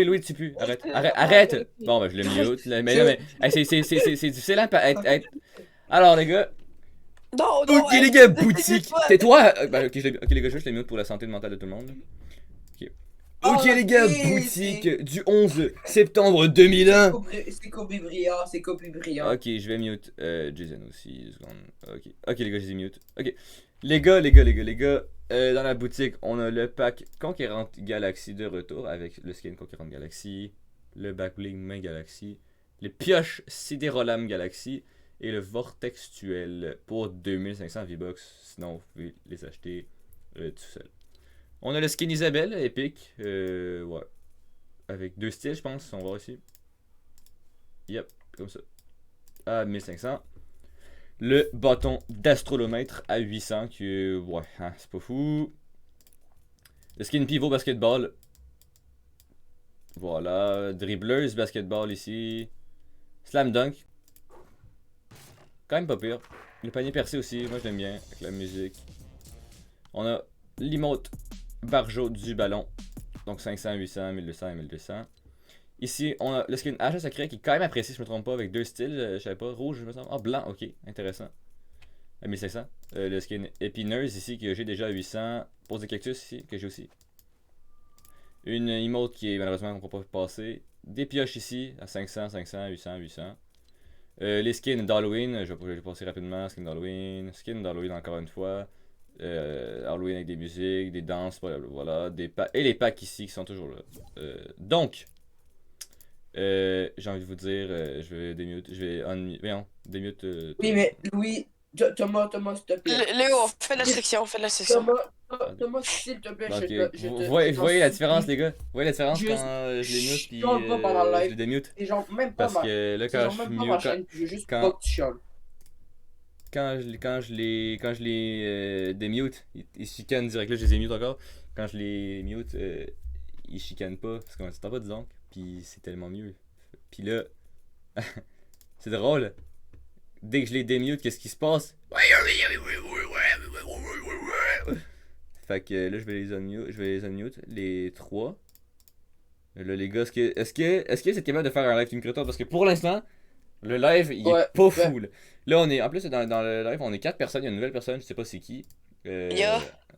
Louis, tu pues. Arrête! Bon, ben, je le mute. Mais non, mais, hey, c'est difficile, hein, Alors, les gars.
Non,
Ok, les gars, boutique. Tais-toi! Ben, ok, les gars, je le mute pour la santé mentale de tout le monde. Ok, les gars, boutique du 11 septembre 2001.
C'est Kobe Bryant, c'est Kobe Bryant.
Ok, je vais mute Jason aussi. 2 secondes. Ok, les gars, je les mute. Ok. Les gars, dans la boutique, on a le pack Conquérante Galaxy de retour avec le skin Conquérante Galaxy, le backbling Main Galaxy, les pioches Sidérolam Galaxy et le Vortextuel pour 2500 V-Bucks. Sinon, vous pouvez les acheter tout seul. On a le skin Isabelle, épique. Ouais. Avec 2 styles, je pense. On va voir ici. Yep, comme ça. À 1500. Le bâton d'astrolomètre à 800 qui ouais, hein, c'est pas fou. Le skin pivot basketball. Voilà, dribbleuse basketball ici. Slam dunk. Quand même pas pire. Le panier percé aussi, moi je l'aime bien avec la musique. On a l'emote Barjo du ballon. Donc 500, 800, 1200 et 1200. Ici, on a le skin H sacré qui est quand même apprécié, si je me trompe pas, avec 2 styles. Je savais pas, rouge, je me semble. Ah, blanc, ok, intéressant. À 1500. Le skin épineuse ici, que j'ai déjà à 800. Pose de cactus ici, que j'ai aussi. Une emote qui est malheureusement qu'on ne peut pas passer. des pioches ici à 500, 500, 800, 800. Les skins d'Halloween, je vais passer rapidement. Skin d'Halloween encore une fois. Halloween avec des musiques, des danses, voilà. Et les packs ici qui sont toujours là. Donc, j'ai envie de vous dire, je vais démute, démute.
Oui, mais Louis, Thomas, s'il te plaît.
Léo, fais la section,
Thomas, s'il te plaît,
Ok,
je
vous
te.
voyez la différence, les gars? Vous voyez la différence
Juste,
quand je les mute puis
chiale pas pendant le
je
live.
les démute?
C'est genre même pas
Parce
ma.
que là,
C'est
quand
genre
je
même
suis
pas
mieux,
ma chaîne, je veux juste
quand-
pas que tu chiales.
quand je les démute, ils chicanent direct. Là, je les ai mute encore. Quand je les mute, ils chicanent pas. Parce qu'on s'entend pas, disons. Puis c'est tellement mieux. Puis là, c'est drôle. Dès que je les démute, qu'est-ce qui se passe? Fait que là, je vais les unmute, les trois. Là, les gars, est-ce que vous êtes capable de faire un live Team Creton? Parce que pour l'instant, le live, il
Ouais,
est pas
ouais.
fou. Là, on est, en plus, dans le live, on est 4 personnes. Il y a une nouvelle personne, je sais pas c'est qui.
Yo.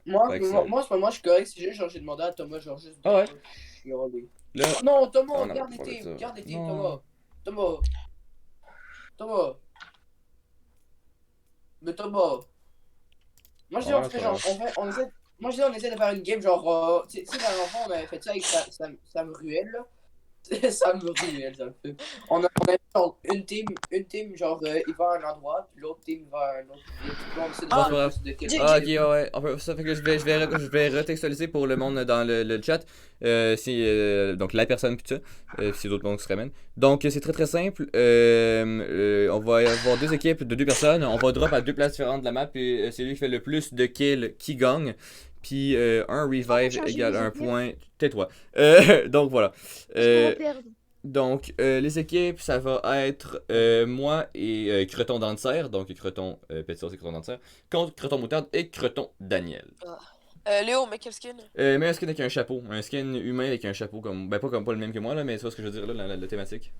Moi,
Fait que
moi, je suis correct, c'est juste genre j'ai demandé à Thomas, genre juste.
Ah ouais?
Chialer.
Là,
Non, Thomas,
on a
garde
pas
les
parlé de
teams,
ça.
garde les teams,
Non.
Thomas. Mais Thomas. Moi je dis
Ouais,
on fait genre, on essaie, moi je dis on essaie de faire une game genre, tu sais, dans l'enfant on avait fait ça avec Sam Ruel là. Sam Ruel, ça me fait. On a genre une team genre il va à un endroit, puis l'autre team va à un autre. Puis on essaie de
Ah,
voir
c'est
de quel
Ah, ok, ouais. Ça fait que je vais retextualiser pour le monde dans le chat. Donc la personne pis tout ça. Puis c'est d'autres mondes qui se ramènent. Donc c'est très très simple. On va avoir deux équipes de deux personnes. On va drop à deux places différentes de la map. Et c'est lui qui fait le plus de kills qui gagne. Puis un revive
changer
égale
les
un
équipes.
point. Tais-toi. Donc voilà.
Parce qu'on va perdre.
Donc, les équipes, ça va être moi et Creton Danser, donc Creton Petit et Creton Danser, contre Creton Moutarde et Creton Daniel.
Léo, mais quel skin?
Mais un skin avec un chapeau, un skin humain avec un chapeau, comme ben pas le même que moi, là, mais tu vois ce que je veux dire là, la thématique.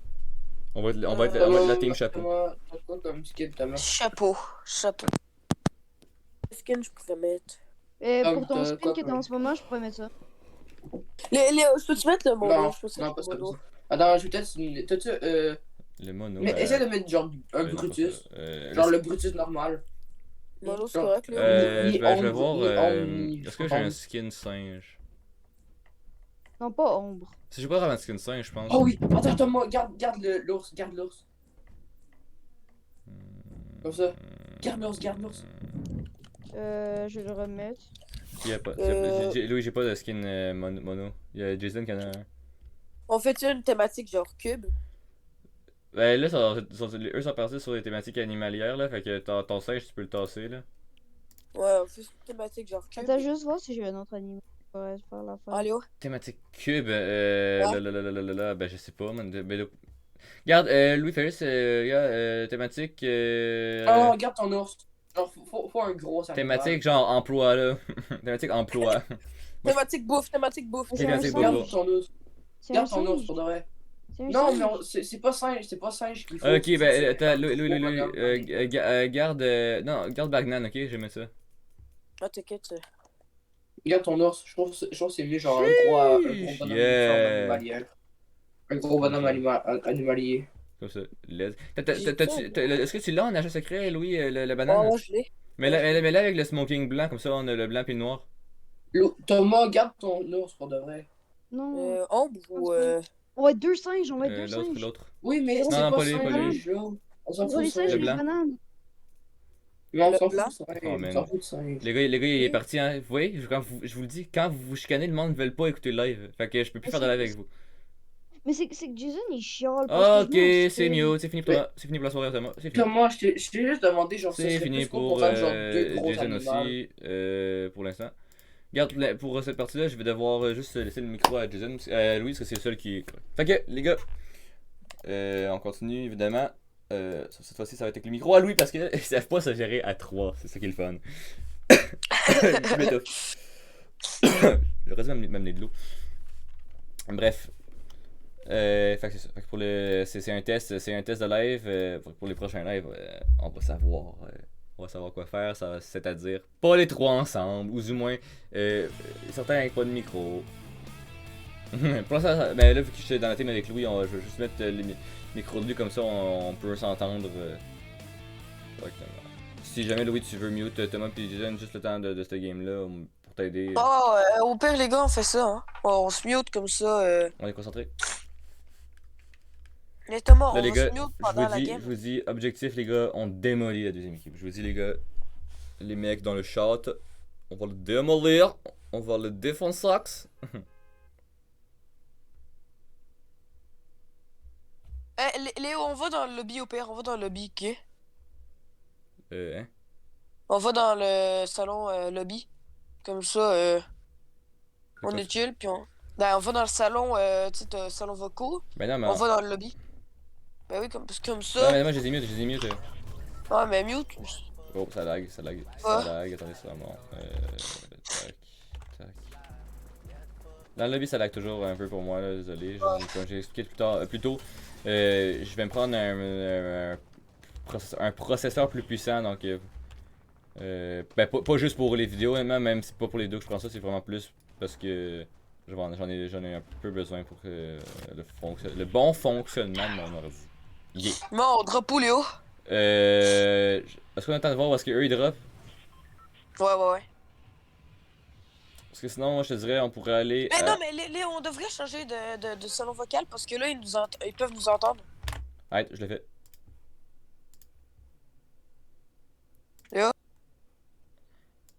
On va être la team chapeau.
Thomas, t'as quoi comme skin Thomas?
Chapeau. Quel skin je pourrais mettre?
Pour ton
t'as
skin
quoi
que t'as
comme-
en ce moment, je pourrais mettre ça.
Léo, je peux-tu mettre le mono?
Non,
Je peux
non,
mettre
pas
le
ça.
mono.
Attends, je vais peut-être une. T'as-tu
Le mono.
mais essaie de mettre genre un
non, pas
Brutus.
ça.
Genre le Brutus normal.
Mono, c'est
Genre,
correct, Léo?
Je vais voir.
Omni-
Est-ce que j'ai un skin singe?
Non, pas ombre.
Si j'ai pas vraiment un skin singe, je pense.
Oh oui, attends, Thomas, garde l'ours. Comme ça. Garde l'ours.
Je vais le remettre.
Il y a pas. Louis, j'ai pas de skin mono. Il y a Jason qui en a un.
On fait une thématique genre cube?
Ben là, eux sont partis sur des thématiques animalières, là, fait que ton singe, tu peux le tasser, là.
Ouais, on fait une thématique genre cube.
Attends, juste voir si j'ai un autre animal. Je pourrais faire l'affaire.
Ah, Léo?
Thématique cube, ben je sais pas, man. Regarde, Louis Ferris, thématique.
Non, garde ton ours. Genre, faut un gros ça.
Thématique genre emploi, là. Thématique emploi.
Thématique bouffe.
C'est un
Thématique
singe.
bobo.
Garde ton ours.
C'est un
Garde ton ours
singe.
pour de vrai.
C'est un
Non,
singe.
mais c'est pas singe qu'il faut.
Ok, ben, attends, Louis,
Bonhomme.
garde Bagnan, ok, je mets ça.
Ah, t'inquiète.
Garde ton ours. Je trouve que c'est mieux, genre un gros bonhomme
Yeah.
animalier. Un gros bonhomme animalier.
Comme ça, let's. Est-ce que tu l'as en agent secret, Louis, la
Oh,
banane?
moi, je l'ai.
Mais là avec le smoking blanc, comme ça, on a le blanc puis le noir.
Thomas, garde ton ours pour de vrai.
Non.
Ombre ou.
On va être deux singes, on va être deux singes.
L'autre.
Oui, mais
Non,
c'est
non,
pas
pas lui, pas lui.
singe, là. On s'en
On va
fout
les
de
singes
singe.
et les
blanc.
bananes.
Mais on
Le
s'en
blanc.
fout de singe.
Oh,
On
man.
s'en fout de singe.
Les gars, il est parti, hein. Vous voyez, je vous le dis, quand vous vous chicanez, le monde ne veut pas écouter le live. Fait que je peux plus faire de live avec vous.
Mais c'est que Jason il chiale. parce
Ok,
que je mets en
c'est
stream.
mieux, c'est fini pour c'est fini pour la soirée, Thomas. C'est fini.
Thomas, je t'ai juste demandé, genre, ça
C'est
serait
fini
plus cool
pour
faire genre deux gros
Jason
animaux.
aussi, pour l'instant. Regarde, pour cette partie-là, je vais devoir juste laisser le micro à Jason, Louis, parce que c'est le seul qui est correct. Fait que, les gars, on continue évidemment. Cette fois-ci, ça va être avec le micro à Louis, parce qu'ils savent pas se gérer à 3, c'est ça qui est le fun. Je m'étouffe. J'aurais dû m'amener de l'eau. Bref. Fait que c'est ça. Fait que pour c'est un test de live. Pour les prochains lives, on va savoir. On va savoir quoi faire, c'est-à-dire pas les trois ensemble, ou du moins certains avec pas de micro. Pour l'instant, ben là, vu que je suis dans la team avec Louis, je vais juste mettre les micros de lui comme ça, on peut s'entendre correctement. Si jamais Louis tu veux mute Thomas puis Jason juste le temps de ce game là pour t'aider.
Oh, au pire, les gars, on fait ça, hein. On se mute comme ça.
On est concentré.
Mais Thomas,
Là
on
les
va
gars,
se mute pendant la
je
game.
vous dis, objectif les gars, on démolit la deuxième équipe. Je vous dis les gars, les mecs dans le chat, on va le démolir, on va le défoncer.
Léo, on va dans le lobby au pire, on va dans le lobby, ok?
Hein?
On va dans le salon lobby. Comme ça, on est chill, puis on... Ben, on va dans le salon, tu sais, t'as le salon vocaux.
Ben non mais...
On va dans le lobby. Ben oui, parce que comme
Non
ça...
mais moi je les ai mute,
Ouais, mais mute.
Oh, ça lag, attendez, c'est vraiment. Tac, tac. Dans le lobby, ça lag toujours un peu pour moi, là, désolé. Comme j'ai expliqué plus tôt, je vais me prendre un processeur plus puissant, donc. Ben, pas juste pour les vidéos, même si c'est pas pour les deux que je prends ça, c'est vraiment plus parce que j'en ai un peu besoin pour que le bon fonctionnement de mon ordi. Yeah.
Bon, drop où, Léo?
Est-ce qu'on attend de voir où est-ce qu'eux ils drop?
Ouais.
Parce que sinon, moi je te dirais, on pourrait aller.
Mais non, mais Léo, on devrait changer de salon vocal parce que là, ils peuvent nous entendre.
Arrête, je l'ai fait.
Léo?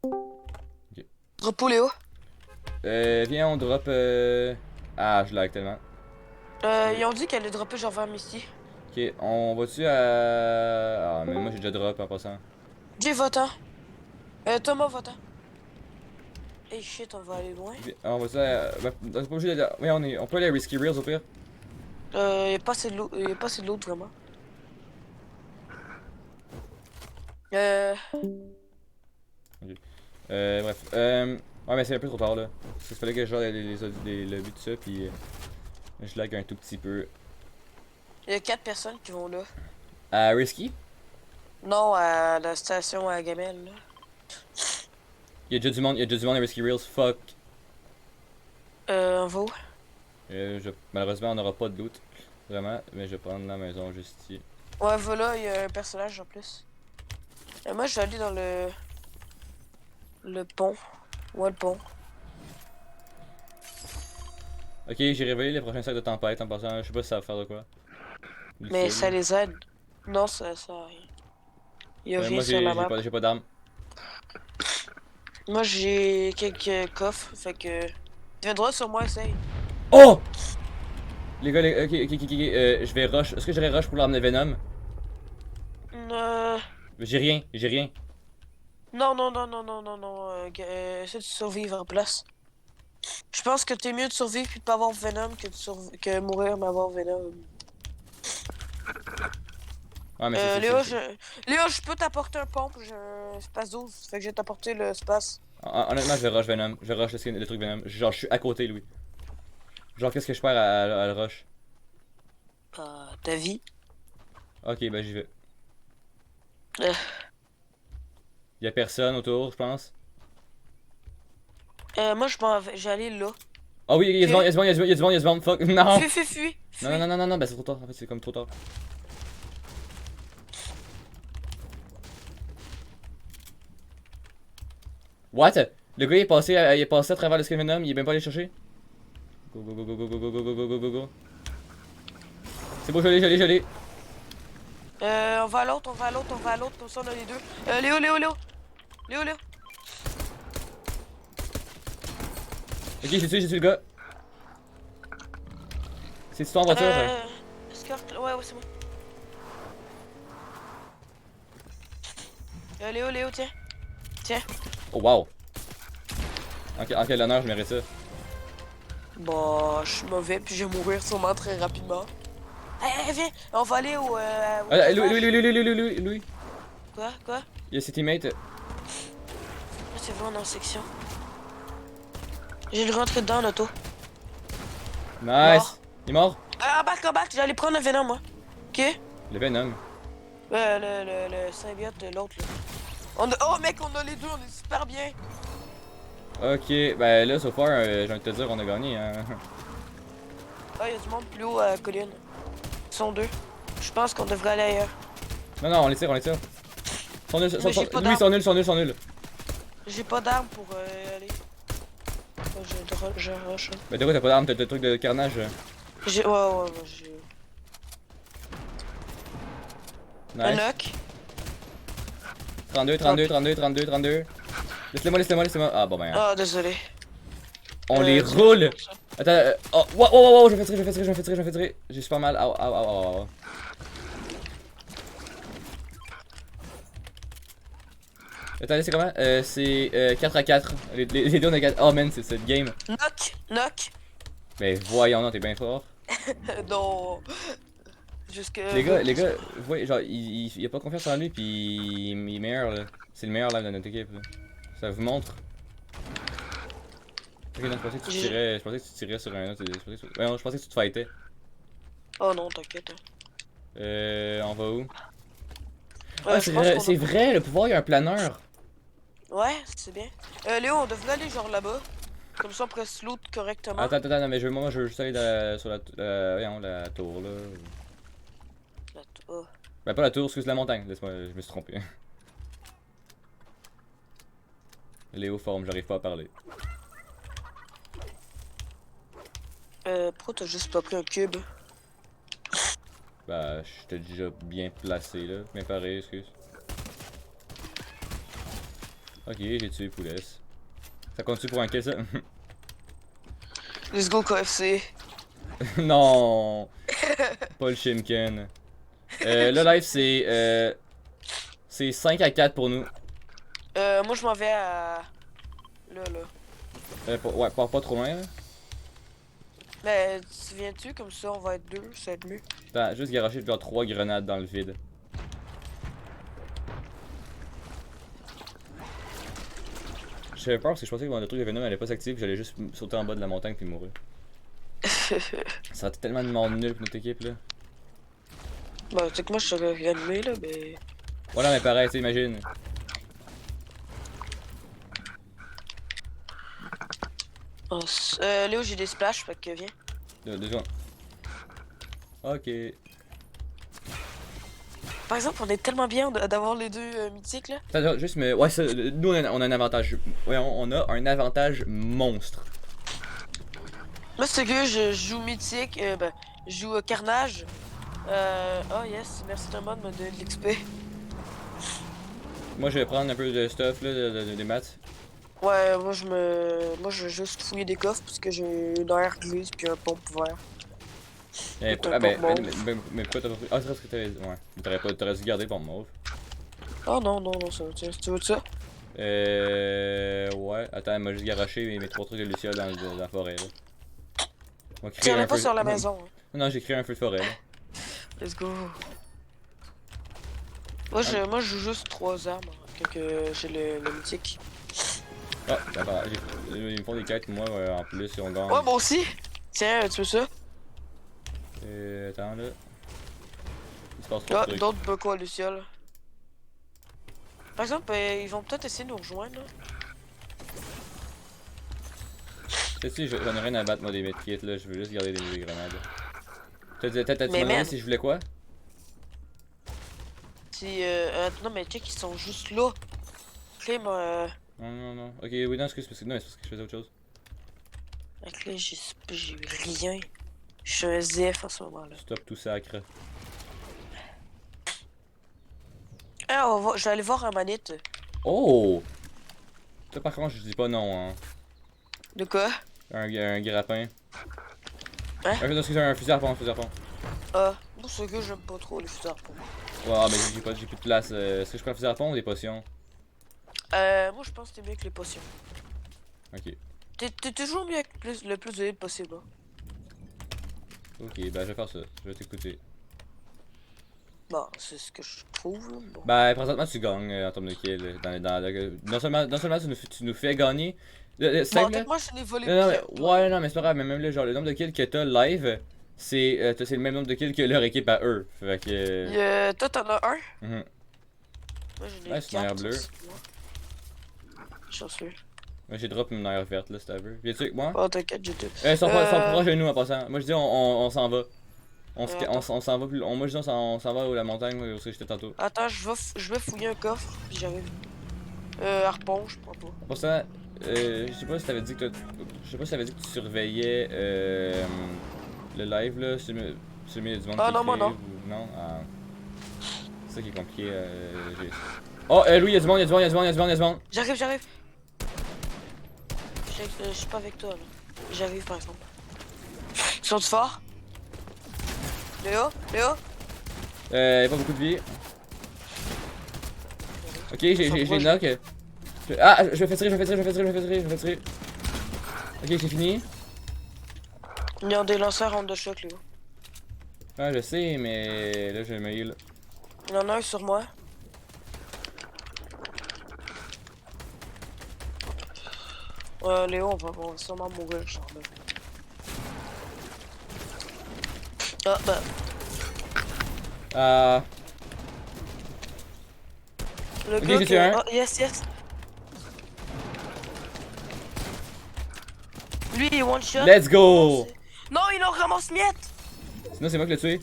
Ok.
Drop où, Léo?
Viens, on drop. Ah, je lag tellement.
Ils ont dit qu'elle allait dropper genre vers Misty.
Ok, on va-tu à. Ah, mais moi j'ai déjà drop en passant.
Jay, votant. Thomas, votant. Hey shit, on va aller loin.
On va-tu à. Ben, c'est pas obligé d'aller. Oui, on peut aller à Risky Reels au pire.
Y'a pas assez de l'autre vraiment.
Bref. Ouais, mais c'est un peu trop tard là. Parce qu'il fallait que je joue les lobbies de ça, puis je lag un tout petit peu.
Y'a 4 personnes qui vont là.
À Risky?
Non, à la station à Gamel là.
Y'a déjà du monde à Risky Reels, fuck.
On va où?
Malheureusement, on n'aura pas de loot. Vraiment, mais je vais prendre la maison juste ici.
Ouais, voilà, y'a un personnage en plus. Moi, je vais aller dans le pont. Ouais, le pont.
Ok, j'ai réveillé les prochains sacs de tempête en passant. Je sais pas si ça va faire de quoi.
Mais ça les aide. Non, ça rien. Y'a rien
moi
sur la map.
j'ai pas d'armes.
Moi, j'ai quelques coffres, fait que... Tu viendras sur moi, essaye.
Oh! Les gars, ok, je vais rush. Est-ce que j'aurais rush pour l'arme de Venom? J'ai rien.
Non. Essaie de survivre en place. Je pense que t'es mieux de survivre puis de pas avoir Venom que mourir mais avoir Venom.
Ah, mais
Léo, je peux t'apporter un pompe, j'ai un space 12, fait que je vais t'apporter le space.
Honnêtement, je vais rush Venom. Je vais rush le truc Venom. Genre, je suis à côté, Louis. Genre, qu'est-ce que je perds à le rush?
Ta vie.
Ok, ben j'y vais. Y'a personne autour, je pense.
Moi, je m'en vais, j'allais là.
Ah oui, y'a du monde, fuck, non!
Fuis.
Non, ben c'est trop tard, en fait, c'est comme trop tard. What? Le gars il est passé à travers le skin Venom, il est même pas allé chercher? Go. C'est bon, je l'ai.
On va à l'autre, comme ça on a les deux. Léo.
Ok, j'ai tué le gars. C'est toi en voiture?
Escorte, ouais, c'est moi. Léo, tiens.
Oh wow. En quel honneur je mérite ça?
Bah, je suis mauvais puis je vais mourir sûrement très rapidement. Viens, on va aller au...
Louis.
Quoi?
Il y a ses teammates.
C'est bon, dans la section. J'ai le rentré dedans, l'auto.
Nice.
Mort.
Il est mort?
Embarque, j'allais prendre le Venom, moi. Ok?
Le Venom.
Le symbiote de l'autre, là. Oh, mec, on a les deux, on est super bien.
Ok, ben là, so far, j'ai envie de te dire, on a gagné, hein.
Ah, il y a du monde plus haut à la colline. Ils sont deux. Je pense qu'on devrait aller ailleurs.
Non, non, on les tire, on les tire. Ils sont nuls,
Mais j'ai pas
oui,
d'armes.
ils sont nuls, ils sont nuls, ils sont nuls.
J'ai pas d'armes pour aller. Je rush. Hein.
Mais de quoi t'as pas d'armes, t'as des trucs de carnage.
Ouais, j'ai. Un
Nice.
knock.
32, 32, 32, 32, 32. Laisse-les-moi, laisse-les-moi, laisse-les-moi. Ah bon ben.
Ah, désolé.
On les roule. Attends, oh, wow, je me fais tirer, je me fais tirer, je me fais tirer, je me fais tirer. J'ai super mal. Au. Attendez, c'est comment? C'est 4 à 4. Les deux on a 4. Oh man, c'est cette game.
Knock.
Mais voyons, non, t'es bien fort.
Non. Jusque.
Les gars, vous voyez, genre, il a pas confiance en lui, puis il est meilleur là. C'est le meilleur live de notre équipe là. Ça vous montre. Ok, non, je pensais que tu tirais sur un autre. Ouais, non, je pensais que tu te fightais.
Oh non, t'inquiète.
On va où?
Ouais,
Ah,
je pense qu'on
c'est vrai, le pouvoir, il y a un planeur.
Ouais, c'est bien. Léo, on devrait aller genre là-bas. Comme ça, on pourrait se loot correctement.
Attends, non, mais moi, je veux juste aller sur la tour là.
Oh.
Ben, pas la tour, excuse la montagne. Laisse-moi, je me suis trompé. Léo forme, j'arrive pas à parler.
Pourquoi t'as juste pas pris un cube?
Bah, j'étais déjà bien placé là. Bien paré, excuse. Ok, j'ai tué Poulesse. Ça compte-tu pour un kill ça?
Let's go KFC.
Non! Pas le Shimken. Le live c'est 5 à 4 pour nous.
Moi je m'en vais à. Là.
Ouais, pas trop loin là.
Mais tu viens-tu comme ça, on va être deux, ça va être mieux.
Attends, juste garocher genre 3 grenades dans le vide. J'avais peur parce que je pensais que mon truc de Venom allait pas s'activer, j'allais juste sauter en bas de la montagne puis mourir. Ça a été tellement de mort nulle pour notre équipe là.
Bah, tu sais que moi je serais réanimé là, mais.
Voilà, mais pareil, tu imagines.
Oh, Léo, j'ai des splashs, fait que viens.
Deux secondes. Ok.
Par exemple, on est tellement bien d'avoir les deux mythiques là.
Attends, juste, mais ouais, ça, nous on a un avantage. Ouais, on a un avantage monstre.
Moi, c'est que je joue mythique, je joue carnage. Oh yes, merci Thomas de me donner de l'XP.
Moi, je vais prendre un peu de stuff là, des maths.
Ouais, moi je vais juste fouiller des coffres parce que j'ai une air grise puis un pompe vert.
Ah mais pourquoi t'as pas pris? Ah, c'est parce que t'avais. Ouais. T'aurais dû garder pour mauve.
Oh non, ça tiens, tu veux de ça?
Ouais. Attends, elle m'a juste garoché mes 3 trucs de luciole dans la forêt là. On va créer
Tiens,
un
pas
feu...
sur la maison. Hein.
Non, j'ai créé un feu de forêt là.
Let's go. Moi je joue juste 3 armes hein, que j'ai le mythique.
Ah, d'accord, ils me font des quêtes, moi en plus, si on gagne.
Ouais, moi aussi! Tiens, tu veux ça?
Attends là. Il se passe trop
Là,
de trucs.
d'autres beaucoup à Luciole. Par exemple, ils vont peut-être essayer de nous rejoindre là.
Tu sais, j'en ai rien à battre moi des medkits là, je veux juste garder des grenades. T'as-tu
Mais
demandé
man.
si je voulais quoi?
Si, non, mais check, ils sont juste là. Clem,
Non. Ok, oui, non, excuse, parce que c'est parce que je faisais autre chose.
avec là, j'ai rien. Je suis un ZF à ce moment-là.
Stop tout sacre.
Ah, je vais aller voir un manite.
Oh! Toi par contre, je dis pas non, hein.
De quoi?
Un grappin.
Hein?
Excusez, un fusil à pompe,
Ah, moi, c'est que j'aime pas trop les fusils à pompe.
Ouais, mais j'ai plus de place. Est-ce que je prends un fusil à pompe ou des potions?
Moi, je pense que t'es mieux que les potions.
Ok.
T'es toujours mieux avec le plus de heal possible. Hein.
Ok, ben je vais faire ça. Je vais t'écouter.
Bon, c'est ce que je trouve. Là. Bon.
Ben, présentement, tu gagnes en termes de kills. Non seulement tu nous fais gagner. C'est
Bon,
là.
moi, je l'ai volé.
Non, ouais, non, mais c'est pas grave. Mais même là, genre, le nombre de kills que t'as live, c'est le même nombre de kills que leur équipe à eux. Fait que.
Toi, t'en as un?
Mhm.
Moi, j'en ai
Ouais, c'est une
4.
air bleue.
Chanceux.
Moi j'ai drop une air verte là, si t'as vu. Viens-tu avec moi?
Oh, t'inquiète, j'ai deux.
Ils sont proches de nous en passant. Moi je dis on s'en va.
Attends.
On s'en va plus. Moi je dis on s'en va à la montagne où j'étais tantôt.
Attends, je vais fouiller un coffre, puis j'arrive. Harpon, je prends pas.
Pour ça, je sais pas si t'avais dit que je sais pas si t'avais dit que tu surveillais le live là, si le milieu du monde
Ah,
qui
non, moi,
écrive
non.
ou non. C'est ça qui est compliqué. Oh, Louis, y'a du monde, y'a du monde, y'a du monde, y'a du monde, y'a du monde.
J'arrive. Je suis pas avec toi, là. J'arrive, par exemple. Ils sont forts? Léo?
Y'a pas beaucoup de vie. Ok, j'ai knock. Ah, je vais faire tirer. Ok, j'ai fini.
Ils ont des lanceurs en de choc, Léo.
Ah, je sais, mais là, je me heal.
Il y en a un sur moi. Léo, on va sûrement mourir, je sens là. Ah, bah. Le
Ok,
gars
j'ai tué un.
Oh, yes. Lui, il est one shot.
Let's go!
Non, il en ramasse miette!
Sinon, c'est moi qui l'ai tué.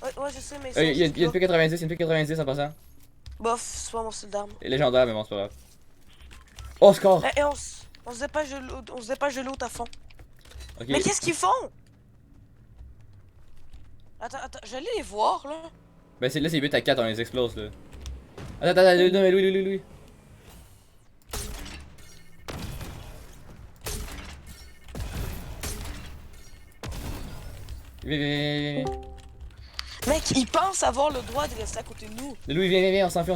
Ouais, je sais, mais
Il y a une P90 en passant.
bof, c'est pas mon style d'arme.
Légendaire, mais bon, c'est pas grave. Oh, score!
Et on se dépêche de loot à fond.
Ok.
Mais qu'est-ce qu'ils font? Attends, j'allais les voir là.
Ben, là, c'est 8 à 4, on les explose là. Attends, non, mais Louis. Viens.
Mec, ils pensent avoir le droit de rester à côté de nous.
Louis, viens, on s'enfuit.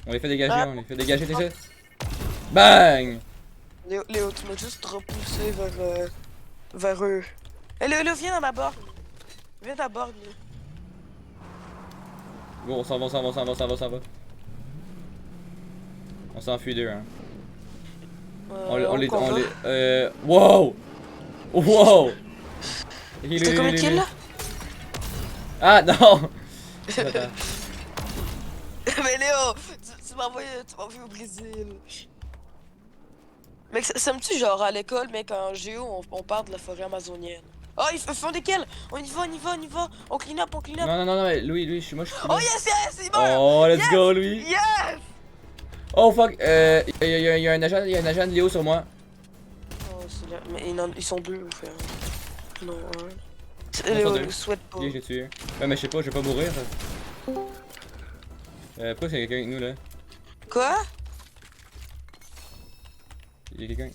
On les fait dégager,
Ah.
t'es ça? Bang!
Léo, tu m'as juste repoussé vers eux. Eh, Léo, viens dans ma borne. Viens dans ta borne, Léo.
Bon, on s'en va. On s'enfuit d'eux, hein. On les. Wow! Ok,
T'as combien de kills là?
Ah non! Attends.
Mais Léo, tu m'as envoyé au Brésil. Mec, ça me tue genre à l'école, mec, en géo, on part de la forêt amazonienne. Oh, ils font des kills! On y va! On clean up!
Non, mais Louis, je suis là.
Oh yes, il meurt!
Oh, let's go, Louis!
Yes!
Oh fuck! Y a un agent de Léo sur moi.
Oh, c'est là. Mais ils sont deux, frère. Non, un.
Ils
Léo,
sont deux.
souhaite pas.
Ok, j'ai tué. Ouais, mais je sais pas, je vais pas mourir. Pourquoi c'est quelqu'un avec nous là?
Quoi?
Y'a quelqu'un?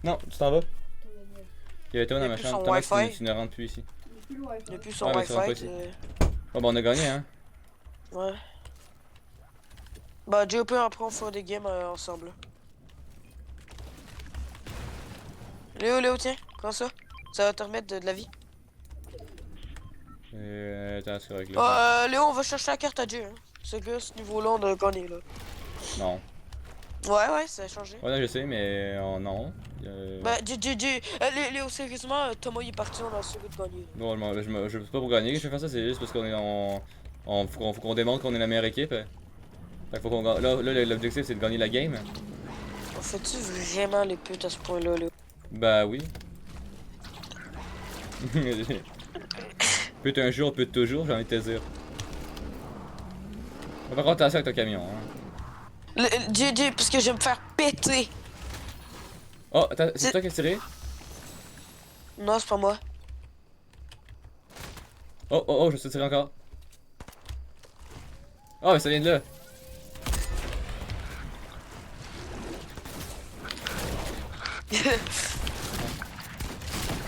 Non, tu t'en vas? Y'a toi dans
Il y a
ma
plus
chambre.
son
Thomas,
Wi-Fi.
tu ne rentres plus ici.
Il y a plus son
Ouais, mais ça va pas
Wi-Fi.
ici. Oh, bah on a gagné, hein?
Ouais. Bah, JOP, après on fera des games ensemble. Léo, tiens, prends ça. Ça va te remettre de la vie.
Attends, c'est vrai que là.
Léo, on va chercher la carte à Dieu. Hein. C'est que ce niveau-là, on a gagné là.
Non.
Ouais, ça a changé.
Ouais, non, je sais, mais non.
Bah, Léo, sérieusement, Thomas il est parti, on a assuré de gagner.
Bon, je sais pas pour gagner que je vais faire ça, c'est juste parce faut qu'on démontre qu'on est la meilleure équipe. Fait que faut qu'on gagne. Là, l'objectif c'est de gagner la game.
On fait-tu vraiment les putes à ce point-là, Léo?
Bah oui. Peut un jour, peut toujours, j'ai envie de te dire. Par contre, attention avec ton camion. Hein.
JJ, parce que je vais me faire péter.
Oh, attends, c'est toi qui as tiré?
Non, c'est pas moi.
Oh, je suis tiré encore. Oh, mais ça vient de là.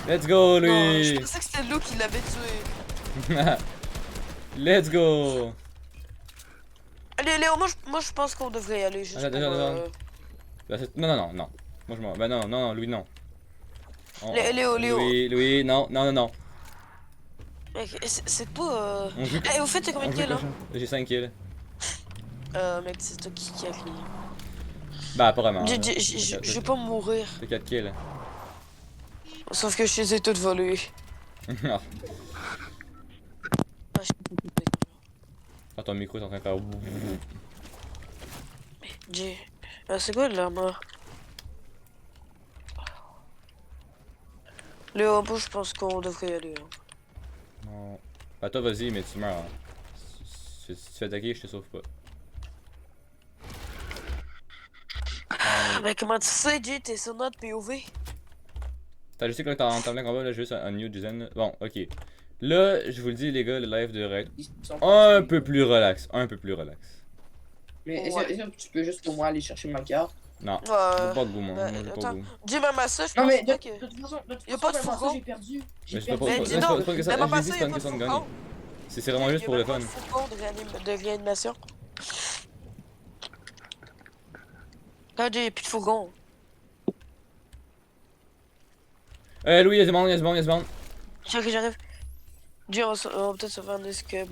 Let's go,
Non, je
lui!
pensais que c'était Lou qui l'avait tué.
Let's go!
Allez, Léo, moi je pense qu'on devrait y aller juste
Attends,
pour...
attends. Bah, non. Moi je m'en. Bah non, Louis, non.
Léo.
Louis, non.
Mec, c'est pas...
On joue.
Eh, au fait, t'as combien de kills, là?
J'ai 5 kills.
Mec, c'est toi qui a crié.
Bah, pas vraiment.
Je vais pas mourir.
T'as 4 kills.
Sauf que je les ai toutes volées.
Ah,
Ah,
ton micro est en train de faire.
J. C'est quoi l'armure? Léo, moi, je pense qu'on devrait y aller. Hein.
Non. Bah, toi, vas-y, mais tu meurs. Hein. Si tu te fais attaquer, je te sauve pas.
Ah, mais comment tu sais, Jay, t'es sur notre POV?
Je sais que là, t'es en plein combat, là, juste un new design. Bon, ok. Là, je vous le dis, les gars, le live devrait être
Ils sont
un
partis.
peu plus relax. Un peu plus relax.
Mais est-ce
Ouais.
est-ce que tu peux juste pour moi aller chercher ma carte?
Non, j'ai pas de goût, moi.
ben,
Moi, j'ai pas
attends.
de goût.
Dis même à ça, je
Non,
pense
mais
pas que.
de toute façon,
Y a pas de
même à ça,
fourgon.
j'ai perdu.
Mais
J'ai
c'est pas
Mais
pour
dis
ça.
donc,
C'est pas une question.
même
Je
à
l'ai dit,
ça,
c'est
y
pas
a
une
pas de
question de
fourgon.
gagner. C'est vraiment juste pour le fun.
Y a pas de fourgon de réanimation. Là, Jay, y'a plus de fourgon.
Louis, il y a du monde, il y a du monde, il y a du monde.
Ok, j'arrive. Jay, on va peut-être se faire un escape.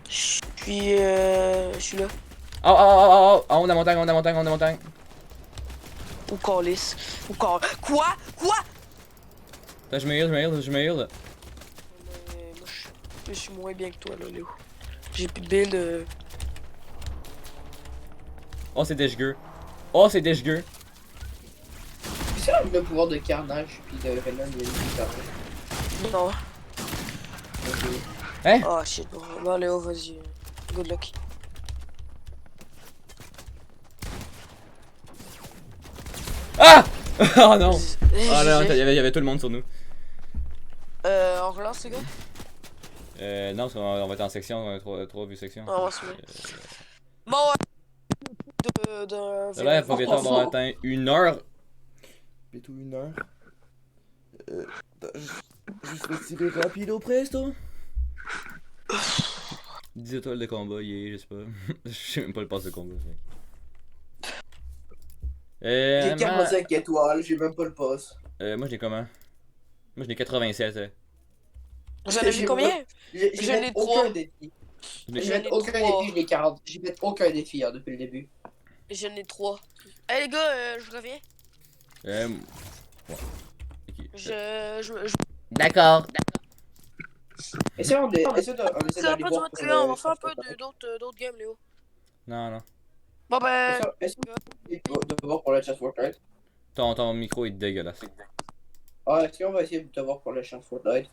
Je suis là.
Oh, oh, oh, oh, oh, on a la montagne, on a la montagne, on a la montagne.
Ou calice. Ou cal... Quoi?
Attends, je me heal, je me heal.
Mais moi, je suis moins bien que toi, là, Léo. J'ai plus de build.
Oh, c'est dégueu. Oh, c'est dégueu.
C'est ça le pouvoir de carnage puis de Venom de carnage.
Non.
Ok.
Hein?
Oh shit, bon, Léo, vas-y. Good luck.
Ah! Oh non! Ah non,
GG.
il y avait tout le monde sur nous.
On relance, les gars?
Non, parce qu'on va être en section, 3 vues section.
On va se mettre. Bon,
Ça là, il va bientôt avoir atteint 1 heure. Bientôt 1 heure. Juste retirer rapido presto. 10 étoiles de combat, je sais pas. Je sais même pas le pass de combat.
J'ai 45 étoiles, j'ai même pas le poste.
moi j'ai comment? Moi j'en ai 87.
J'en ai vu combien?
J'ai
J'en ai
fait
trois.
aucun défi.
J'en ai-
J'ai fait aucun
trois.
défi, j'ai 40. J'ai fait aucun défi hein, depuis le début.
J'en ai 3. Hey les gars, je reviens.
Ouais. Ok.
Je...
D'accord.
Essaye essaie
C'est un
d'aller
peu
voir
du
pour
on va
le
faire un peu d'autres games, Léo.
Non, non.
Bon ben...
Essaye de voir pour le chat Fortnite.
Ton micro est dégueulasse.
Ah, est-ce qu'on va essayer de voir pour le chat Fortnite?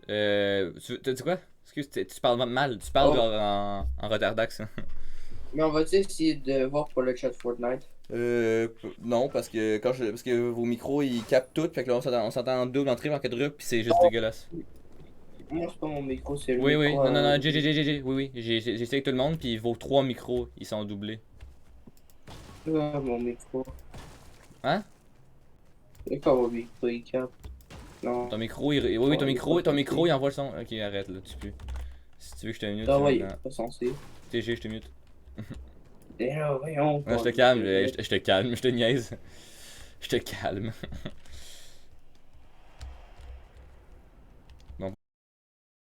T'as dit quoi? Excuse, tu parles mal. Tu parles
Oh.
genre en retardax.
Mais on va essayer de voir pour le chat Fortnite.
Non, parce que parce que vos micros ils captent tout, fait que là on s'entend en double, en triple, en quadruple, pis c'est juste dégueulasse.
Moi, c'est pas mon micro, c'est le
Oui, oui,
micro.
non, oui, oui, j'ai essayé avec tout le monde, puis vos 3 micros ils sont doublés.
Mon micro.
Hein?
C'est pas mon micro, il capte. Non.
Ton micro, oui, ton micro il envoie le son. Ok, arrête là, tu peux. Si tu veux que je te mute,
Ah ouais, il est
maintenant.
pas censé.
TG, je te mute.
Et là, voyons.
Ouais, je te calme, je te calme, je te niaise. Je te calme.